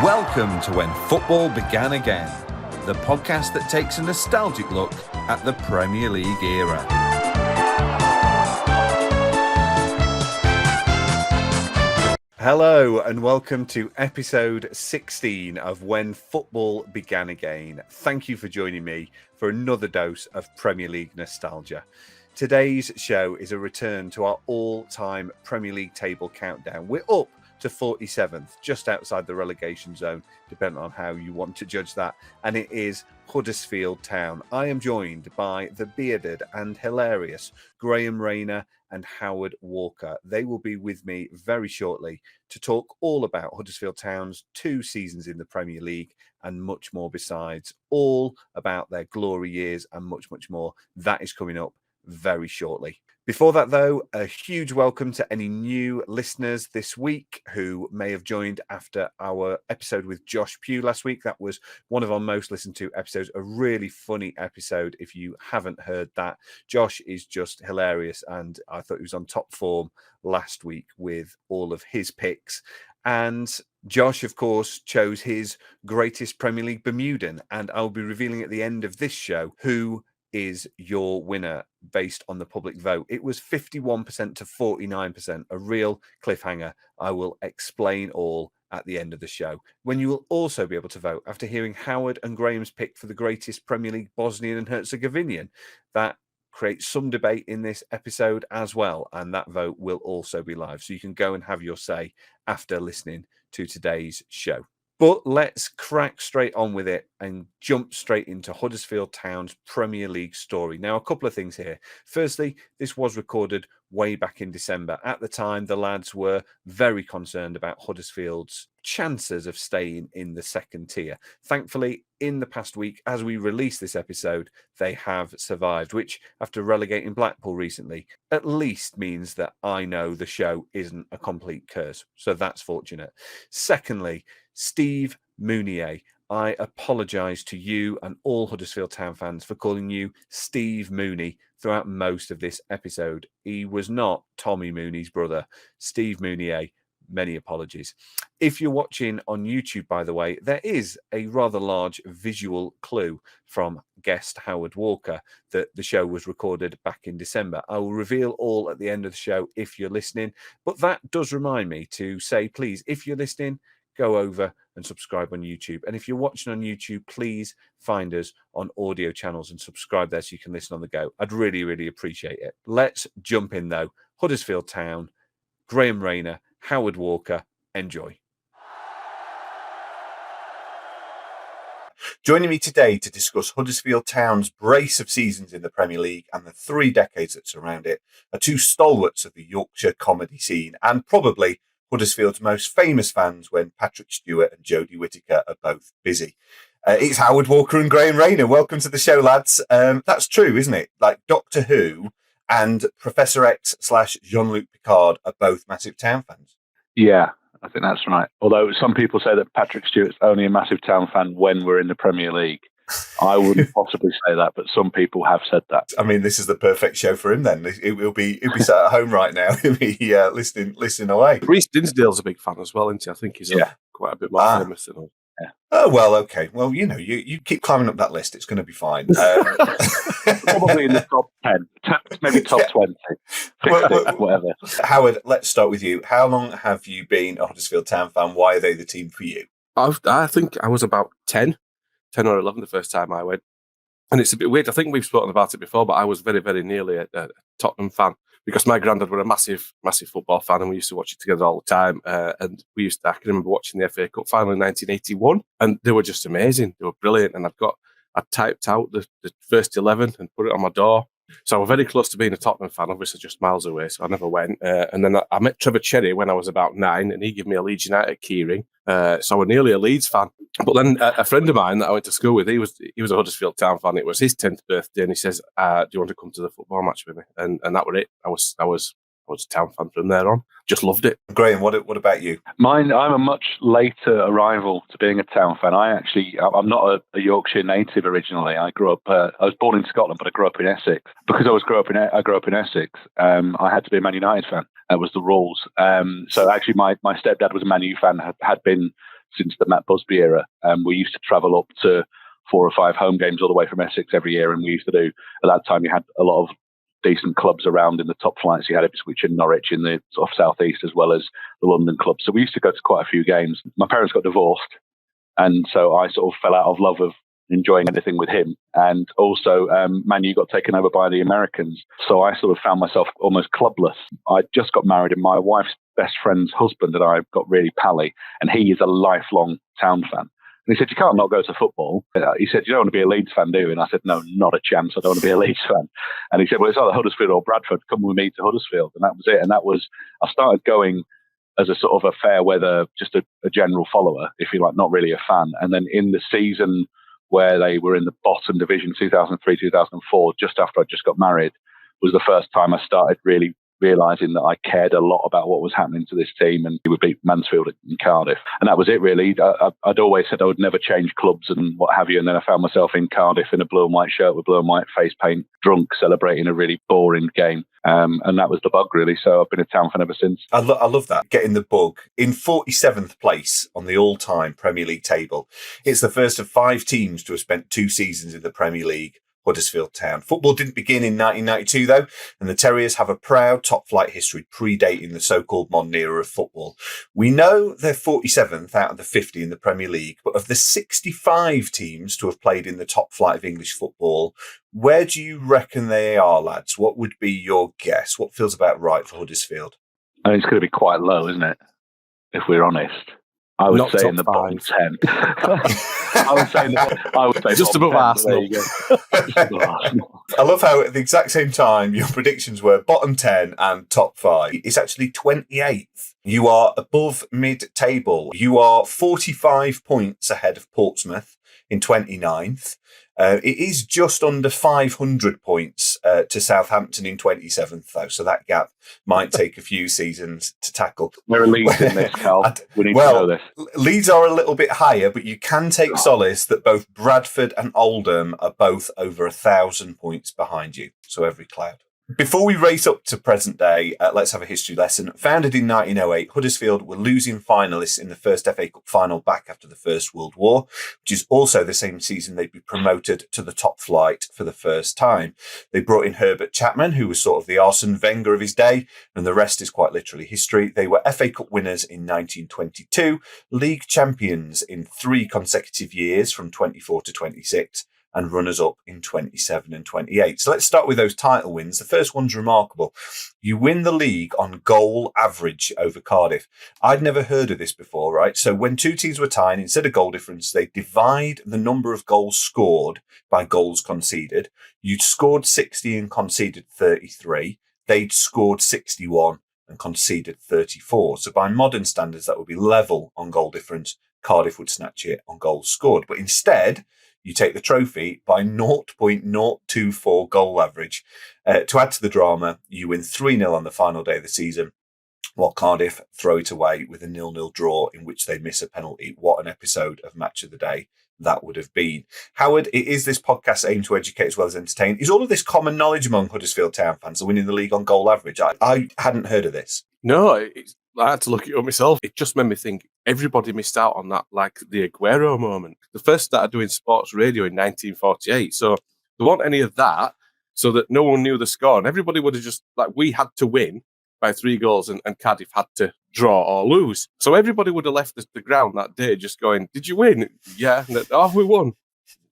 Welcome to When Football Began Again, the podcast that takes a nostalgic look at the Premier League era. Hello and welcome to episode 16 of When Football Began Again. Thank you for joining me for another dose of Premier League nostalgia. Today's show is a return to our all-time Premier League table countdown. We're up to 47th, just outside the relegation zone, depending on how you want to judge that, and it is Huddersfield Town. I am joined by the bearded and hilarious Graeme Rayner and Howard Walker. They will be with me very shortly to talk all about Huddersfield Town's 2 seasons in the Premier League and much more besides, all about their glory years and much, much more. That is coming up very shortly. Before that, though, a huge welcome to any new listeners this week who may have joined after our episode with Josh Pugh last week. That was one of our most listened to episodes, a really funny episode. If you haven't heard that, Josh is just hilarious, and I thought he was on top form last week with all of his picks. And Josh, of course, chose his greatest Premier League Bermudan, and I'll be revealing at the end of this show who is your winner based on the public vote. It was 51% to 49%, a real cliffhanger. I will explain all at the end of the show, when you will also be able to vote after hearing Howard and Graham's pick for the greatest Premier League Bosnian and Herzegovinian. That creates some debate in this episode as well, and that vote will also be live, so you can go and have your say after listening to today's show. But let's crack straight on with it and jump straight into Huddersfield Town's Premier League story. Now, a couple of things here. Firstly, this was recorded way back in December. At the time, the lads were very concerned about Huddersfield's chances of staying in the second tier. Thankfully, in the past week, as we release this episode, they have survived, which, after relegating Blackpool recently, at least means that I know the show isn't a complete curse. So that's fortunate. Secondly, Steve Mounier. I apologise to you and all Huddersfield Town fans for calling you Steve Mooney throughout most of this episode. He was not Tommy Mooney's brother. Steve Mounier, many apologies. If you're watching on YouTube, by the way, there is a rather large visual clue from guest Howard Walker that the show was recorded back in December. I will reveal all at the end of the show if you're listening, but that does remind me to say, please, if you're listening, go over and subscribe on YouTube. And if you're watching on YouTube, please find us on audio channels and subscribe there so you can listen on the go. I'd really, really appreciate it. Let's jump in, though. Huddersfield Town, Graeme Rayner, Howard Walker. Enjoy. Joining me today to discuss Huddersfield Town's brace of seasons in the Premier League and the 3 decades that surround it are 2 stalwarts of the Yorkshire comedy scene and probably Huddersfield's most famous fans when Patrick Stewart and Jodie Whittaker are both busy. It's Howard Walker and Graeme Rayner. Welcome to the show, lads. That's true, isn't it? Like Doctor Who and Professor X / Jean-Luc Picard are both massive Town fans. Yeah, I think that's right. Although some people say that Patrick Stewart's only a massive Town fan when we're in the Premier League. I wouldn't possibly say that, but some people have said that. I mean, this is the perfect show for him then. He'll be sat at home right now. He'll be listening away. Reece Dinsdale's a big fan as well, isn't he? I think he's quite a bit more famous than us. Yeah. Oh, well, okay. Well, you know, you keep climbing up that list. It's going to be fine. Probably in the top 10, maybe top 20, 50, whatever. Howard, let's start with you. How long have you been a Huddersfield Town fan? Why are they the team for you? I think I was about 10 or 11 the first time I went. And it's a bit weird. I think we've spoken about it before, but I was very, very nearly a Tottenham fan because my granddad was a massive, massive football fan and we used to watch it together all the time. And I can remember watching the FA Cup final in 1981 and they were just amazing. They were brilliant. And I typed out the first 11 and put it on my door. So I was very close to being a Tottenham fan, obviously just miles away, so I never went. And then I met Trevor Cherry when I was about 9, and he gave me a Leeds United keyring. So I was nearly a Leeds fan. But then a friend of mine that I went to school with, he was a Huddersfield Town fan. It was his 10th birthday, and he says, "Do you want to come to the football match with me?" And that was it. I was a Town fan from there on. Just loved it. Graeme, what about you? I'm a much later arrival to being a Town fan. I'm not a Yorkshire native originally. I grew up. I was born in Scotland, but I grew up in Essex. Because I grew up in Essex, I had to be a Man United fan. That was the rules. So actually, my stepdad was a Man U fan. Had been since the Matt Busby era. We used to travel up to 4 or 5 home games all the way from Essex every year, and we used to do, at that time you had a lot of decent clubs around in the top flights. You had Ipswich and Norwich in the sort of southeast, as well as the London clubs. So we used to go to quite a few games. My parents got divorced, and so I sort of fell out of love of enjoying anything with him. And also, Man U got taken over by the Americans. So I sort of found myself almost clubless. I just got married, and my wife's best friend's husband and I got really pally, and he is a lifelong Town fan. And he said, you can't not go to football. He said, you don't want to be a Leeds fan, do you? And I said, no, not a chance. I don't want to be a Leeds fan. And he said, well, it's either Huddersfield or Bradford. Come with me to Huddersfield. And that was it. And that was, I started going as a sort of a fair weather, just a general follower, if you like, not really a fan. And then in the season where they were in the bottom division, 2003, 2004, just after I just got married, was the first time I started really realising that I cared a lot about what was happening to this team, and we would beat Mansfield in Cardiff. And that was it, really. I'd always said I would never change clubs and what have you, and then I found myself in Cardiff in a blue and white shirt with blue and white face paint, drunk, celebrating a really boring game. And that was the bug, really. So I've been a Town fan ever since. I love that, getting the bug. In 47th place on the all-time Premier League table, it's the first of 5 teams to have spent 2 seasons in the Premier League, Huddersfield Town. Football didn't begin in 1992, though, and the Terriers have a proud top-flight history predating the so-called modern era of football. We know they're 47th out of the 50 in the Premier League, but of the 65 teams to have played in the top flight of English football, where do you reckon they are, lads? What would be your guess? What feels about right for Huddersfield? I mean, it's going to be quite low, isn't it? If we're honest. I would say in the bottom 10. I would say just above 10, Arsenal. I love how at the exact same time your predictions were bottom 10 and top 5. It's actually 28th. You are above mid-table. You are 45 points ahead of Portsmouth in 29th. It is just under 500 points to Southampton in 27th, though, so that gap might take a few seasons to tackle. Where are Leeds in this, Cal? We need to know this. Leeds are a little bit higher, but you can take solace that both Bradford and Oldham are both over 1,000 points behind you, so every cloud. Before we race up to present day, let's have a history lesson. Founded in 1908, Huddersfield were losing finalists in the first FA Cup final back after the First World War, which is also the same season they'd be promoted to the top flight for the first time. They brought in Herbert Chapman, who was sort of the Arsene Wenger of his day, and the rest is quite literally history. They were FA Cup winners in 1922, league champions in 3 consecutive years from 24 to 26, and runners-up in 27 and 28. So let's start with those title wins. The first one's remarkable. You win the league on goal average over Cardiff. I'd never heard of this before, right? So when 2 teams were tying, instead of goal difference, they divide the number of goals scored by goals conceded. You'd scored 60 and conceded 33. They'd scored 61 and conceded 34. So by modern standards, that would be level on goal difference. Cardiff would snatch it on goals scored. But instead, you take the trophy by 0.024 goal average. To add to the drama, you win 3-0 on the final day of the season, while Cardiff throw it away with a 0-0 draw in which they miss a penalty. What an episode of Match of the Day that would have been. Howard, it is this podcast aimed to educate as well as entertain. Is all of this common knowledge among Huddersfield Town fans, the winning the league on goal average? I hadn't heard of this. No, I had to look it up myself. It just made me think everybody missed out on that, like the Aguero moment. The first started doing sports radio in 1948. So there wasn't any of that, so that no one knew the score. And everybody would have just, like, we had to win by 3 goals and Cardiff had to draw or lose. So everybody would have left the ground that day just going, did you win? Yeah. And we won.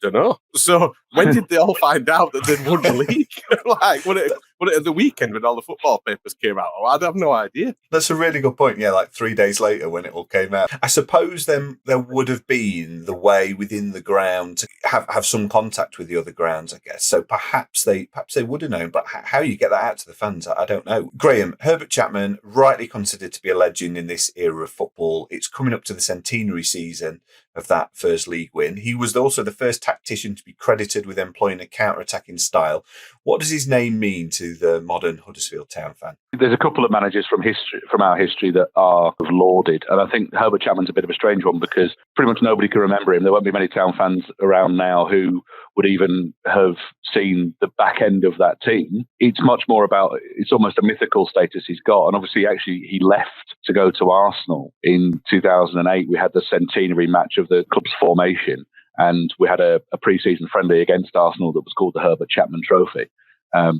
Don't know. So when did they all find out that they'd won the league? Like, would it at the weekend when all the football papers came out? Oh, I'd have no idea. That's a really good point. Yeah, like 3 days later when it all came out. I suppose then there would have been the way within the ground to have some contact with the other grounds, I guess. So perhaps they would have known, but how you get that out to the fans, I don't know. Graham, Herbert Chapman, rightly considered to be a legend in this era of football. It's coming up to the centenary season of that first league win. He was also the first tactician to be credited with employing a counter-attacking style. What does his name mean to the modern Huddersfield Town fan? There's a couple of managers from our history that are lauded, and I think Herbert Chapman's a bit of a strange one because pretty much nobody can remember him. There won't be many Town fans around now who would even have seen the back end of that team. It's much more about, it's almost a mythical status he's got, and obviously actually he left to go to Arsenal in 2008. We had the centenary match of the club's formation, and we had a pre-season friendly against Arsenal that was called the Herbert Chapman Trophy.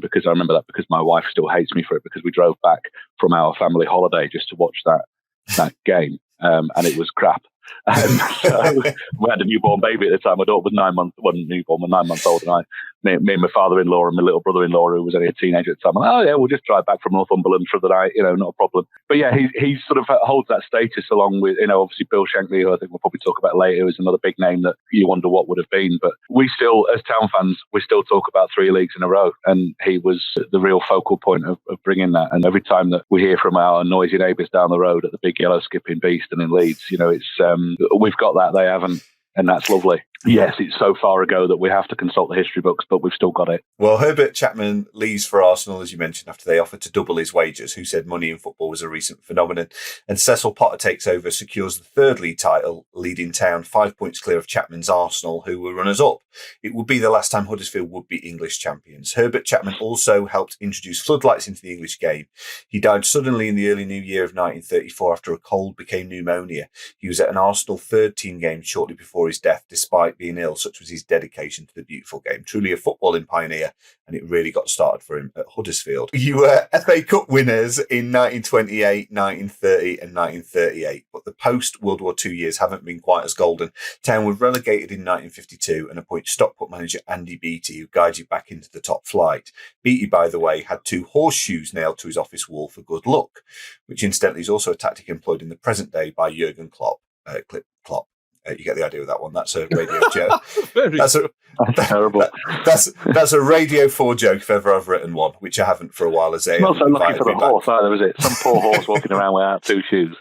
Because I remember that because my wife still hates me for it, because we drove back from our family holiday just to watch that game, and it was crap. So we had a newborn baby at the time. My daughter was 9 months, wasn't newborn, but 9 months old, and me and my father-in-law and my little brother-in-law, who was only a teenager at the time, oh yeah, we'll just drive back from Northumberland for the night, not a problem. But yeah, he sort of holds that status along with, obviously Bill Shankly, who I think we'll probably talk about later, is another big name that you wonder what would have been. But we still, as Town fans, we still talk about 3 leagues in a row, and he was the real focal point of bringing that. And every time that we hear from our noisy neighbours down the road at the big yellow skipping beast and in Leeds, it's we've got that, they haven't, and that's lovely. Yes, it's so far ago that we have to consult the history books, but we've still got it. Well, Herbert Chapman leaves for Arsenal, as you mentioned, after they offered to double his wages. Who said money in football was a recent phenomenon? And Cecil Potter takes over, secures the 3rd league title, leading Town 5 points clear of Chapman's Arsenal, who were runners-up. It would be the last time Huddersfield would be English champions. Herbert Chapman also helped introduce floodlights into the English game. He died suddenly in the early new year of 1934 after a cold became pneumonia. He was at an Arsenal 3rd team game shortly before his death, despite being ill. Such was his dedication to the beautiful game. Truly a footballing pioneer, and it really got started for him at Huddersfield. You were FA Cup winners in 1928, 1930 and 1938, but the post-World War II years haven't been quite as golden. Town were relegated in 1952 and appointed Stockport manager Andy Beattie, who guided you back into the top flight. Beattie, by the way, had 2 horseshoes nailed to his office wall for good luck, which incidentally is also a tactic employed in the present day by Jurgen Klopp. Klopp. You get the idea with that one. That's a Radio joke. That's terrible. That's a Radio 4 joke if ever I've written one, which I haven't for a while. As it's not so lucky for the horse either, is it? Some poor horse walking around without 2 shoes.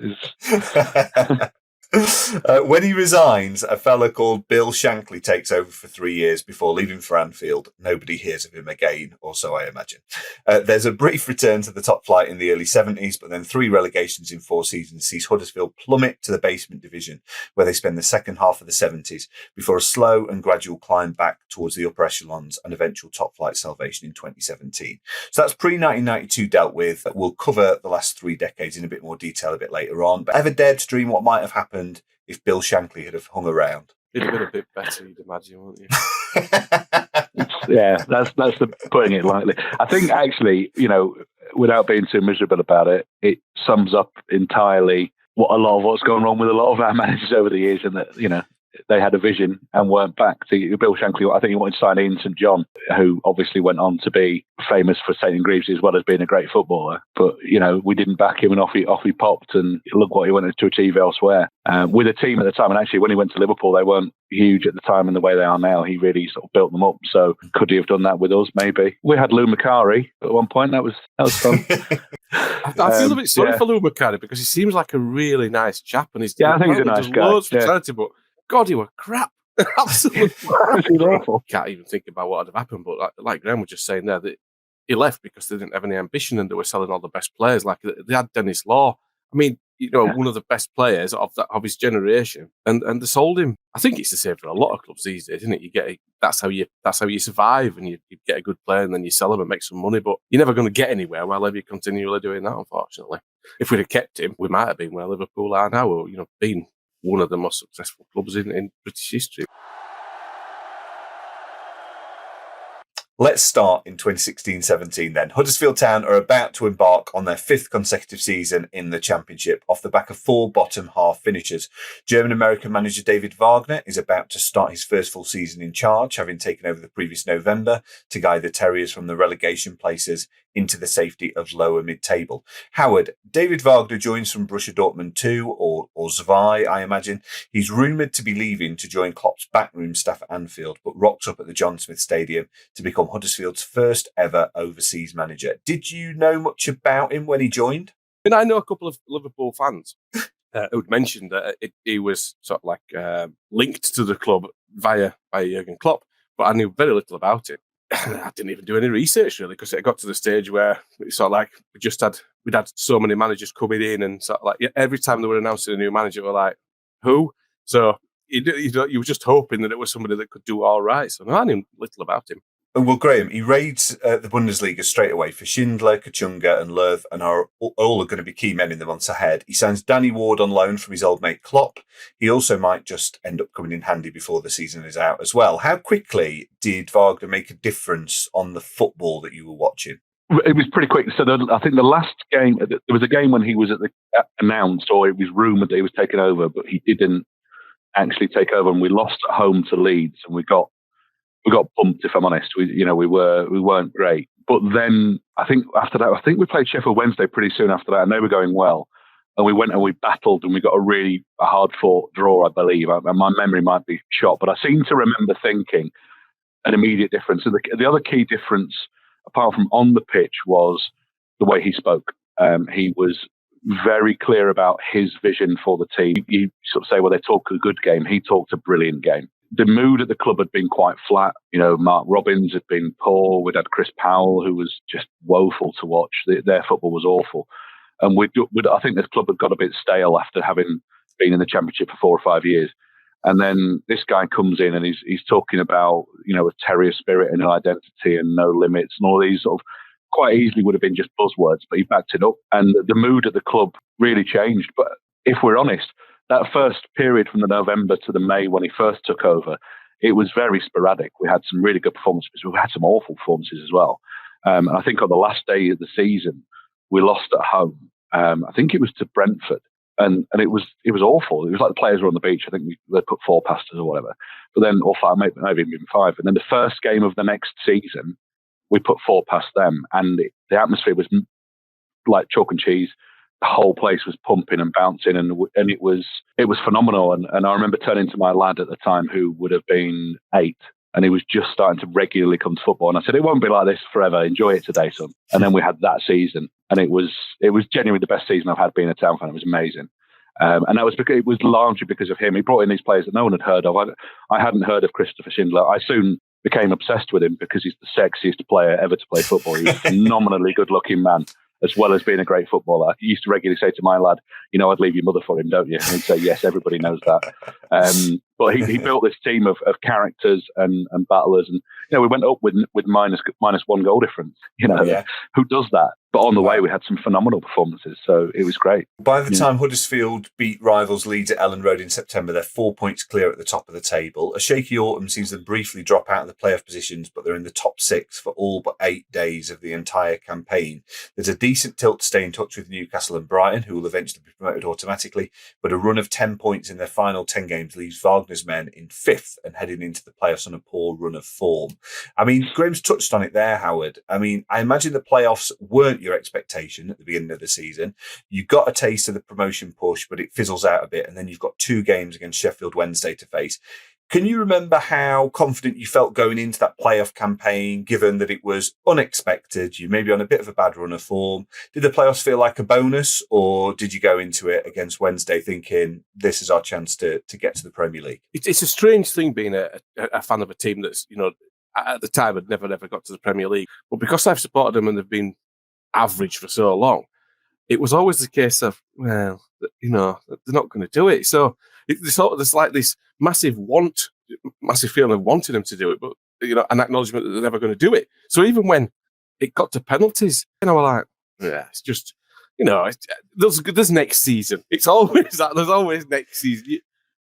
When he resigns, a fella called Bill Shankly takes over for 3 years before leaving for Anfield. Nobody hears of him again, or so I imagine. There's a brief return to the top flight in the early 70s, but then 3 relegations in 4 seasons sees Huddersfield plummet to the basement division, where they spend the second half of the 70s before a slow and gradual climb back towards the upper echelons and eventual top flight salvation in 2017. So that's pre-1992 dealt with. We'll cover the last 3 decades in a bit more detail a bit later on. But ever dared to dream what might have happened if Bill Shankly had have hung around? It'd have been a bit better, you'd imagine, wouldn't you? Yeah, that's putting it lightly. I think actually, without being too miserable about it, it sums up entirely what's gone wrong with a lot of our managers over the years, and that they had a vision and weren't back. Bill Shankly, I think he wanted to sign Ian St John, who obviously went on to be famous for St Greaves as well as being a great footballer. But, we didn't back him, and off he popped, and look what he wanted to achieve elsewhere. With a team at the time, and actually when he went to Liverpool, they weren't huge at the time in the way they are now. He really sort of built them up. So could he have done that with us? Maybe. We had Lou Macari at one point. That was fun. I feel a bit sorry for Lou Macari because he seems like a really nice chap, and he's I think he's a nice guy. Loads for charity, but God, he were crap. Absolutely awful. Can't even think about what would have happened. But like Graham was just saying there, that he left because they didn't have any ambition and they were selling all the best players. Like they had Dennis Law. I mean, one of the best players of his generation, and they sold him. I think it's the same for a lot of clubs these days, isn't it? That's how you survive, and you get a good player, and then you sell him and make some money. But you're never going to get anywhere while you're continually doing that. Unfortunately, if we'd have kept him, we might have been where Liverpool are now, or been one of the most successful clubs in British history. Let's start in 2016-17 then. Huddersfield Town are about to embark on their 5th consecutive season in the Championship off the back of 4 bottom half finishes. German-American manager David Wagner is about to start his first full season in charge, having taken over the previous November to guide the Terriers from the relegation places into the safety of lower mid-table. Howard, David Wagner joins from Borussia Dortmund 2, or Zwei, I imagine. He's rumoured to be leaving to join Klopp's backroom staff at Anfield, but rocks up at the John Smith Stadium to become Huddersfield's first ever overseas manager. Did you know much about him when he joined? I know a couple of Liverpool fans who'd mentioned that he was sort of like linked to the club via Jurgen Klopp, but I knew very little about it. I didn't even do any research really, because it got to the stage where it's sort of like we'd had so many managers coming in, and sort of like every time they were announcing a new manager, we're like, who? So you were just hoping that it was somebody that could do all right. So no, I knew little about him. Well, Graham, he raids the Bundesliga straight away for Schindler, Kachunga and Löw, and are all going to be key men in the months ahead. He signs Danny Ward on loan from his old mate Klopp. He also might just end up coming in handy before the season is out as well. How quickly did Wagner make a difference on the football that you were watching? It was pretty quick. So I think the last game, there was a game when he was announced, or it was rumoured that he was taken over, but he didn't actually take over, and we lost at home to Leeds, and we got bumped, if I'm honest. We weren't great. But then I think after that, we played Sheffield Wednesday pretty soon after that, and they were going well. And we went and we battled, and we got a hard-fought draw, I believe. And my memory might be shot, but I seem to remember thinking an immediate difference. And the other key difference, apart from on the pitch, was the way he spoke. He was very clear about his vision for the team. You sort of say, well, they talk a good game. He talked a brilliant game. The mood at the club had been quite flat. Mark Robbins had been poor. We'd had Chris Powell, who was just woeful to watch. Their football was awful. And I think this club had got a bit stale after having been in the Championship for 4 or 5 years. And then this guy comes in and he's talking about, a Terrier spirit and an identity and no limits and all these sort of quite easily would have been just buzzwords, but he backed it up. And the mood at the club really changed. But if we're honest, that first period from the November to the May when he first took over, it was very sporadic. We had some really good performances. We had some awful performances as well. And I think on the last day of the season, we lost at home. I think it was to Brentford. And it was awful. It was like the players were on the beach. I think they put 4 past us or whatever. But then, or 5, maybe even 5. And then the first game of the next season, we put 4 past them. And the atmosphere was like chalk and cheese. The whole place was pumping and bouncing, and it was phenomenal. And I remember turning to my lad at the time, who would have been 8, and he was just starting to regularly come to football. And I said, "It won't be like this forever. Enjoy it today, son." And then we had that season, and it was genuinely the best season I've had being a Town fan. It was amazing, and that was because it was largely because of him. He brought in these players that no one had heard of. I hadn't heard of Christopher Schindler. I soon became obsessed with him because he's the sexiest player ever to play football. He's a phenomenally good-looking man, as well as being a great footballer. He used to regularly say to my lad, I'd leave your mother for him, don't you? And he'd say, yes, everybody knows that. But he built this team of characters and battlers. And, we went up with minus 1 goal difference. Who does that? But on the way, we had some phenomenal performances. So it was great. By the time Huddersfield beat rivals Leeds at Ellen Road in September, they're 4 points clear at the top of the table. A shaky autumn sees them briefly drop out of the playoff positions, but they're in the top 6 for all but 8 days of the entire campaign. There's a decent tilt to stay in touch with Newcastle and Brighton, who will eventually be promoted automatically, but a run of 10 points in their final 10 games leaves Wagner's men in 5th and heading into the playoffs on a poor run of form. I mean, Graham's touched on it there, Howard. I mean, I imagine the playoffs weren't your expectation at the beginning of the season. You got a taste of the promotion push, but it fizzles out a bit, and then you've got 2 games against Sheffield Wednesday to face. Can you remember how confident you felt going into that playoff campaign, given that it was unexpected? You may be on a bit of a bad run of form. Did the playoffs feel like a bonus, or did you go into it against Wednesday thinking this is our chance to get to the Premier League? It's a strange thing being a fan of a team that's, at the time had never got to the Premier League. But because I've supported them and they've been average for so long, it was always the case of, well, they're not going to do it. So there's like this massive feeling of wanting them to do it, but an acknowledgement that they're never going to do it. So even when it got to penalties, we're like, yeah, it's just, there's next season. It's always that. There's always next season.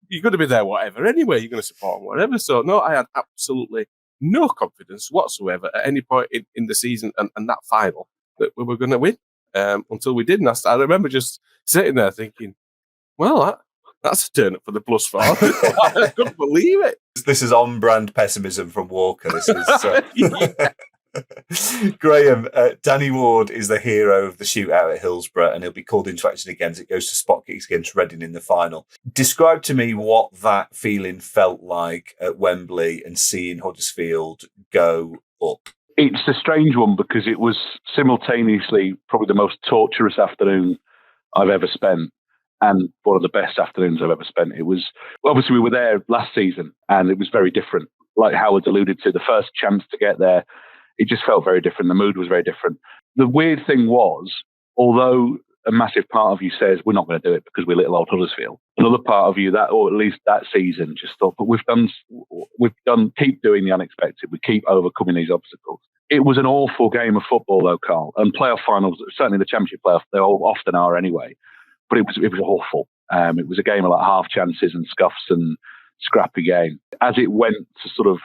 You're going to be there, whatever. Anyway, you're going to support them, whatever. So no, I had absolutely no confidence whatsoever at any point in the season and that final that we were going to win until we did. And I remember just sitting there thinking, well, that's a turn up for the plus 4. I couldn't believe it. This is on-brand pessimism from Walker. This is Graham, Danny Ward is the hero of the shootout at Hillsborough, and he'll be called into action again as it goes to spot kicks against Reading in the final. Describe to me what that feeling felt like at Wembley and seeing Huddersfield go up. It's a strange one because it was simultaneously probably the most torturous afternoon I've ever spent and one of the best afternoons I've ever spent. It was, obviously we were there last season and it was very different. like Howard's alluded to, the first chance to get there, it just felt very different. The mood was very different. The weird thing was, although a massive part of you says we're not going to do it because we're little old Huddersfield, another part of you, that, or at least that season, just thought, but we've done, keep doing the unexpected. We keep overcoming these obstacles. It was an awful game of football, though, Carl. And playoff finals, certainly the Championship playoff, they all often are anyway. But it was awful. It was a game of like half chances and scuffs and scrappy game. As it went to sort of,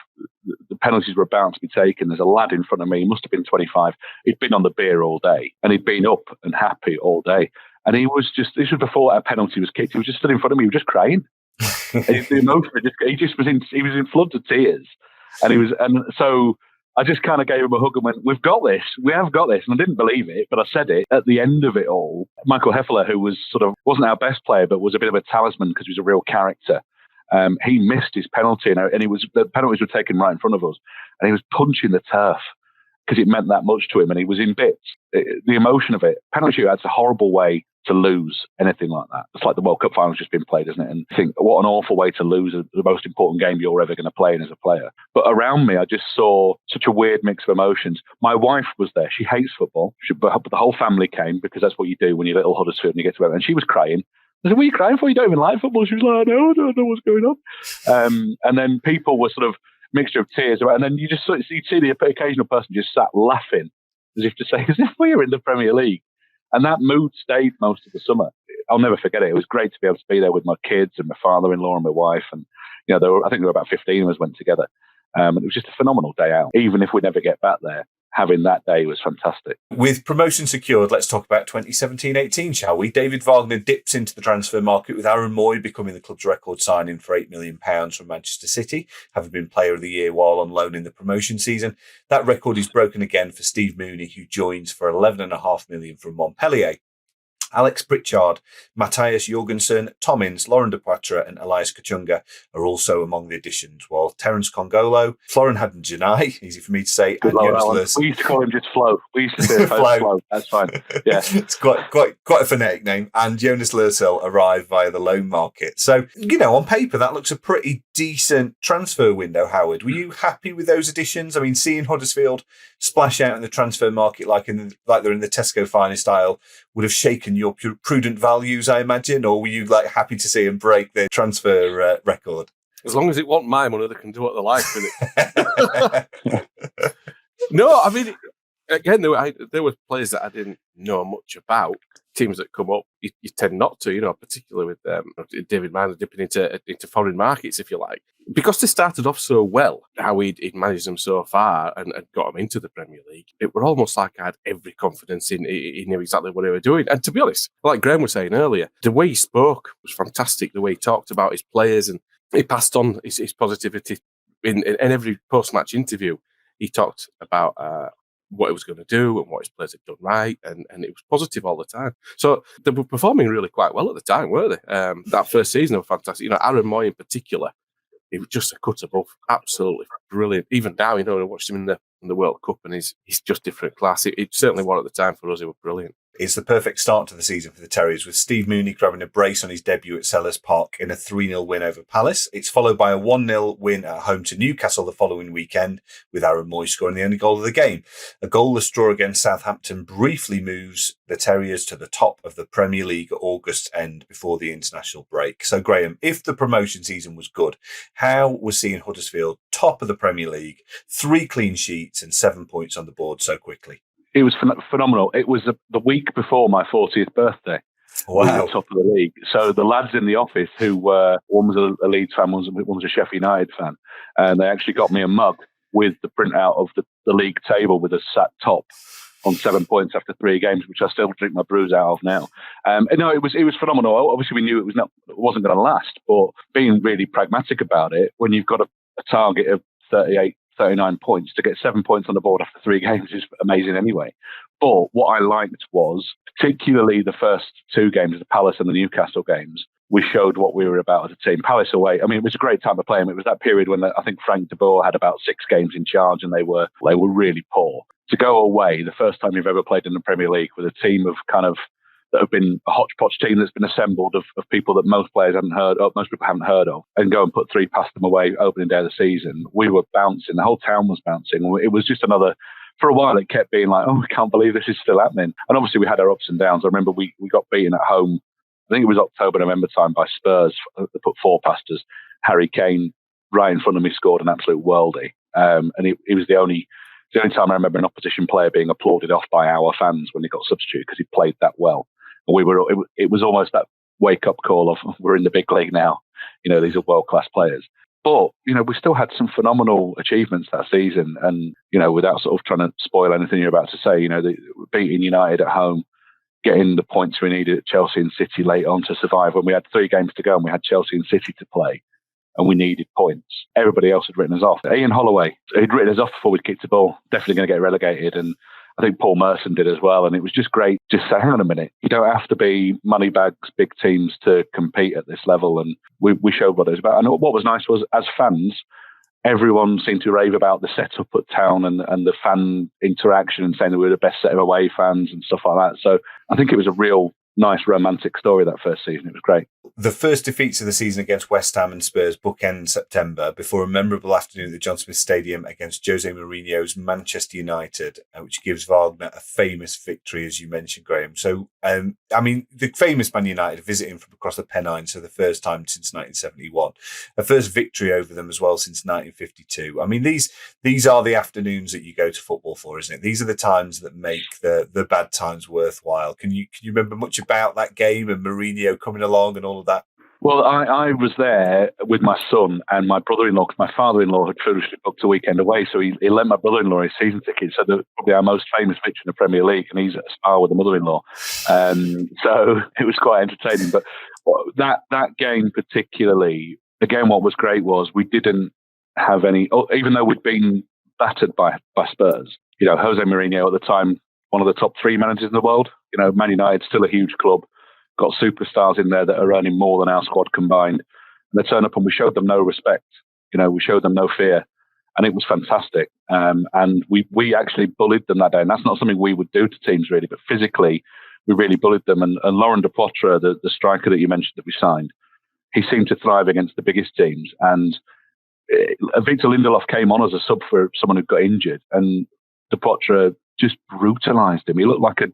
the penalties were about to be taken, there's a lad in front of me, he must have been 25. He'd been on the beer all day and he'd been up and happy all day. And he was just, this was before a penalty was kicked, he was just stood in front of me, he was just crying. The emotion, he was in floods of tears. And so I just kind of gave him a hug and went, we've got this. We have got this. And I didn't believe it, but I said it at the end of it all. Michael Heffler, who was wasn't our best player, but was a bit of a talisman because he was a real character. He missed his penalty and the penalties were taken right in front of us. And he was punching the turf because it meant that much to him and he was in bits. The emotion of it. Penalty shootouts a horrible way to lose anything like that. It's like the World Cup final's just been played, isn't it? And think, what an awful way to lose the most important game you're ever going to play in as a player. But around me, I just saw such a weird mix of emotions. My wife was there. She hates football. But the whole family came because that's what you do when you're little Huddersfield and you get to it. And she was crying. I said, what are you crying for? You don't even like football. She was like, no, I don't know what's going on. And then people were sort of mixture of tears. And then you'd see the occasional person just sat laughing as if we were in the Premier League. And that mood stayed most of the summer. I'll never forget it. It was great to be able to be there with my kids and my father-in-law and my wife. And, I think there were about 15 of us went together. And it was just a phenomenal day out. Even if we never get back there, having that day was fantastic. With promotion secured, let's talk about 2017-18, shall we? David Wagner dips into the transfer market with Aaron Moy becoming the club's record signing for £8 million from Manchester City, having been Player of the Year while on loan in the promotion season. That record is broken again for Steve Mooney, who joins for £11.5 million from Montpellier. Alex Pritchard, Matthias Jorgensen, Tom Ince, Lauren de Poitre and Elias Kachunga are also among the additions, while Terence Congolo, Florin Hadden-Janai, easy for me to say, and Jonas Lurs. We used to call him just Flo. We used to say Flo. That's fine. Yeah. It's quite a phonetic name. And Jonas Lursil arrived via the loan market. So, on paper, that looks a pretty decent transfer window, Howard. Were you happy with those additions? I mean, seeing Huddersfield splash out in the transfer market like they're in the Tesco Finest aisle would have shaken your prudent values, I imagine, or were you happy to see them break their transfer record? As long as it wasn't my money, they can do what they like with it. No, I mean, again, there were players that I didn't know much about. Teams that come up, you tend not to, particularly with David Wagner dipping into foreign markets, if you like. Because they started off so well, how he'd managed them so far and got them into the Premier League, it were almost like I had every confidence in he knew exactly what he was doing. And to be honest, like Graeme was saying earlier, the way he spoke was fantastic, the way he talked about his players, and he passed on his positivity in every post-match interview. He talked about what he was going to do and what his players had done right, and it was positive all the time. So they were performing really quite well at the time, weren't they? That first season was fantastic. Aaron Moy in particular, he was just a cut above, absolutely brilliant. Even now, I watched him in the World Cup, and he's just different class. It certainly was at the time for us. He was brilliant. It's the perfect start to the season for the Terriers, with Steve Mooney grabbing a brace on his debut at Sellers Park in a 3-0 win over Palace. It's followed by a 1-0 win at home to Newcastle the following weekend, with Aaron Moy scoring the only goal of the game. A goalless draw against Southampton briefly moves the Terriers to the top of the Premier League at August end before the international break. So, Graeme, if the promotion season was good, how was seeing Huddersfield top of the Premier League, 3 clean sheets and 7 points on the board so quickly? It was phenomenal. It was the week before my 40th birthday. Wow. We were top of the league. So the lads in the office who were, one was a Leeds fan, one was a Sheffield United fan, and they actually got me a mug with the printout of the league table with us sat top on 7 points after 3 games, which I still drink my brews out of now. It was phenomenal. Obviously, we knew it wasn't going to last, but being really pragmatic about it, when you've got a target of 39 points, to get 7 points on the board after 3 games is amazing anyway. But what I liked was, particularly the first 2 games, the Palace and the Newcastle games, we showed what we were about as a team. Palace away, I mean, it was a great time to play them. It was that period when I think Frank de Boer had about 6 games in charge and they were really poor. To go away, the first time you've ever played in the Premier League with a team of kind of that have been a hodgepodge team that's been assembled of people that most people haven't heard of, and go and put 3 past them away opening day of the season. We were bouncing. The whole town was bouncing. It was just another. For a while, it kept being like, oh, we can't believe this is still happening. And obviously, we had our ups and downs. I remember we got beaten at home. I think it was October, November time by Spurs. They put 4 past us. Harry Kane, right in front of me, scored an absolute worldie. And it was the only time I remember an opposition player being applauded off by our fans when he got substituted because he played that well. And it was almost that wake up call of, we're in the big league now. These are world class players. But, we still had some phenomenal achievements that season. And, without sort of trying to spoil anything you're about to say, beating United at home, getting the points we needed at Chelsea and City late on to survive when we had 3 games to go and we had Chelsea and City to play and we needed points. Everybody else had written us off. Ian Holloway, he'd written us off before we'd kicked the ball, definitely going to get relegated. And I think Paul Merson did as well. And it was just great. Just say, hang on a minute. You don't have to be money bags, big teams to compete at this level. And we showed what it was about. And what was nice was, as fans, everyone seemed to rave about the setup at Town and the fan interaction and saying that we were the best set of away fans and stuff like that. So I think it was a real nice romantic story that first season. It was great. The first defeats of the season against West Ham and Spurs bookend September before a memorable afternoon at the John Smith Stadium against Jose Mourinho's Manchester United, which gives Wagner a famous victory, as you mentioned, Graham. So, the famous Man United visiting from across the Pennines for the first time since 1971, a first victory over them as well since 1952. I mean, these are the afternoons that you go to football for, isn't it? These are the times that make the bad times worthwhile. Can you remember much about that game and Mourinho coming along and all of that? Well, I was there with my son and my brother-in-law, because my father-in-law had foolishly booked a weekend away, so he lent my brother-in-law his season ticket, so probably our most famous victory in the Premier League, and he's at a spa with the mother-in-law. So it was quite entertaining. But that game particularly, again, what was great was we didn't have any, even though we'd been battered by Spurs, Jose Mourinho at the time, one of the top 3 managers in the world, Man United, still a huge club, got superstars in there that are earning more than our squad combined. And they turn up and we showed them no respect. We showed them no fear. And it was fantastic. And we actually bullied them that day. And that's not something we would do to teams really, but physically, we really bullied them. And Laurent Depoitre, the striker that you mentioned that we signed, he seemed to thrive against the biggest teams. And Victor Lindelof came on as a sub for someone who got injured. And Depoitre just brutalised him. He looked like a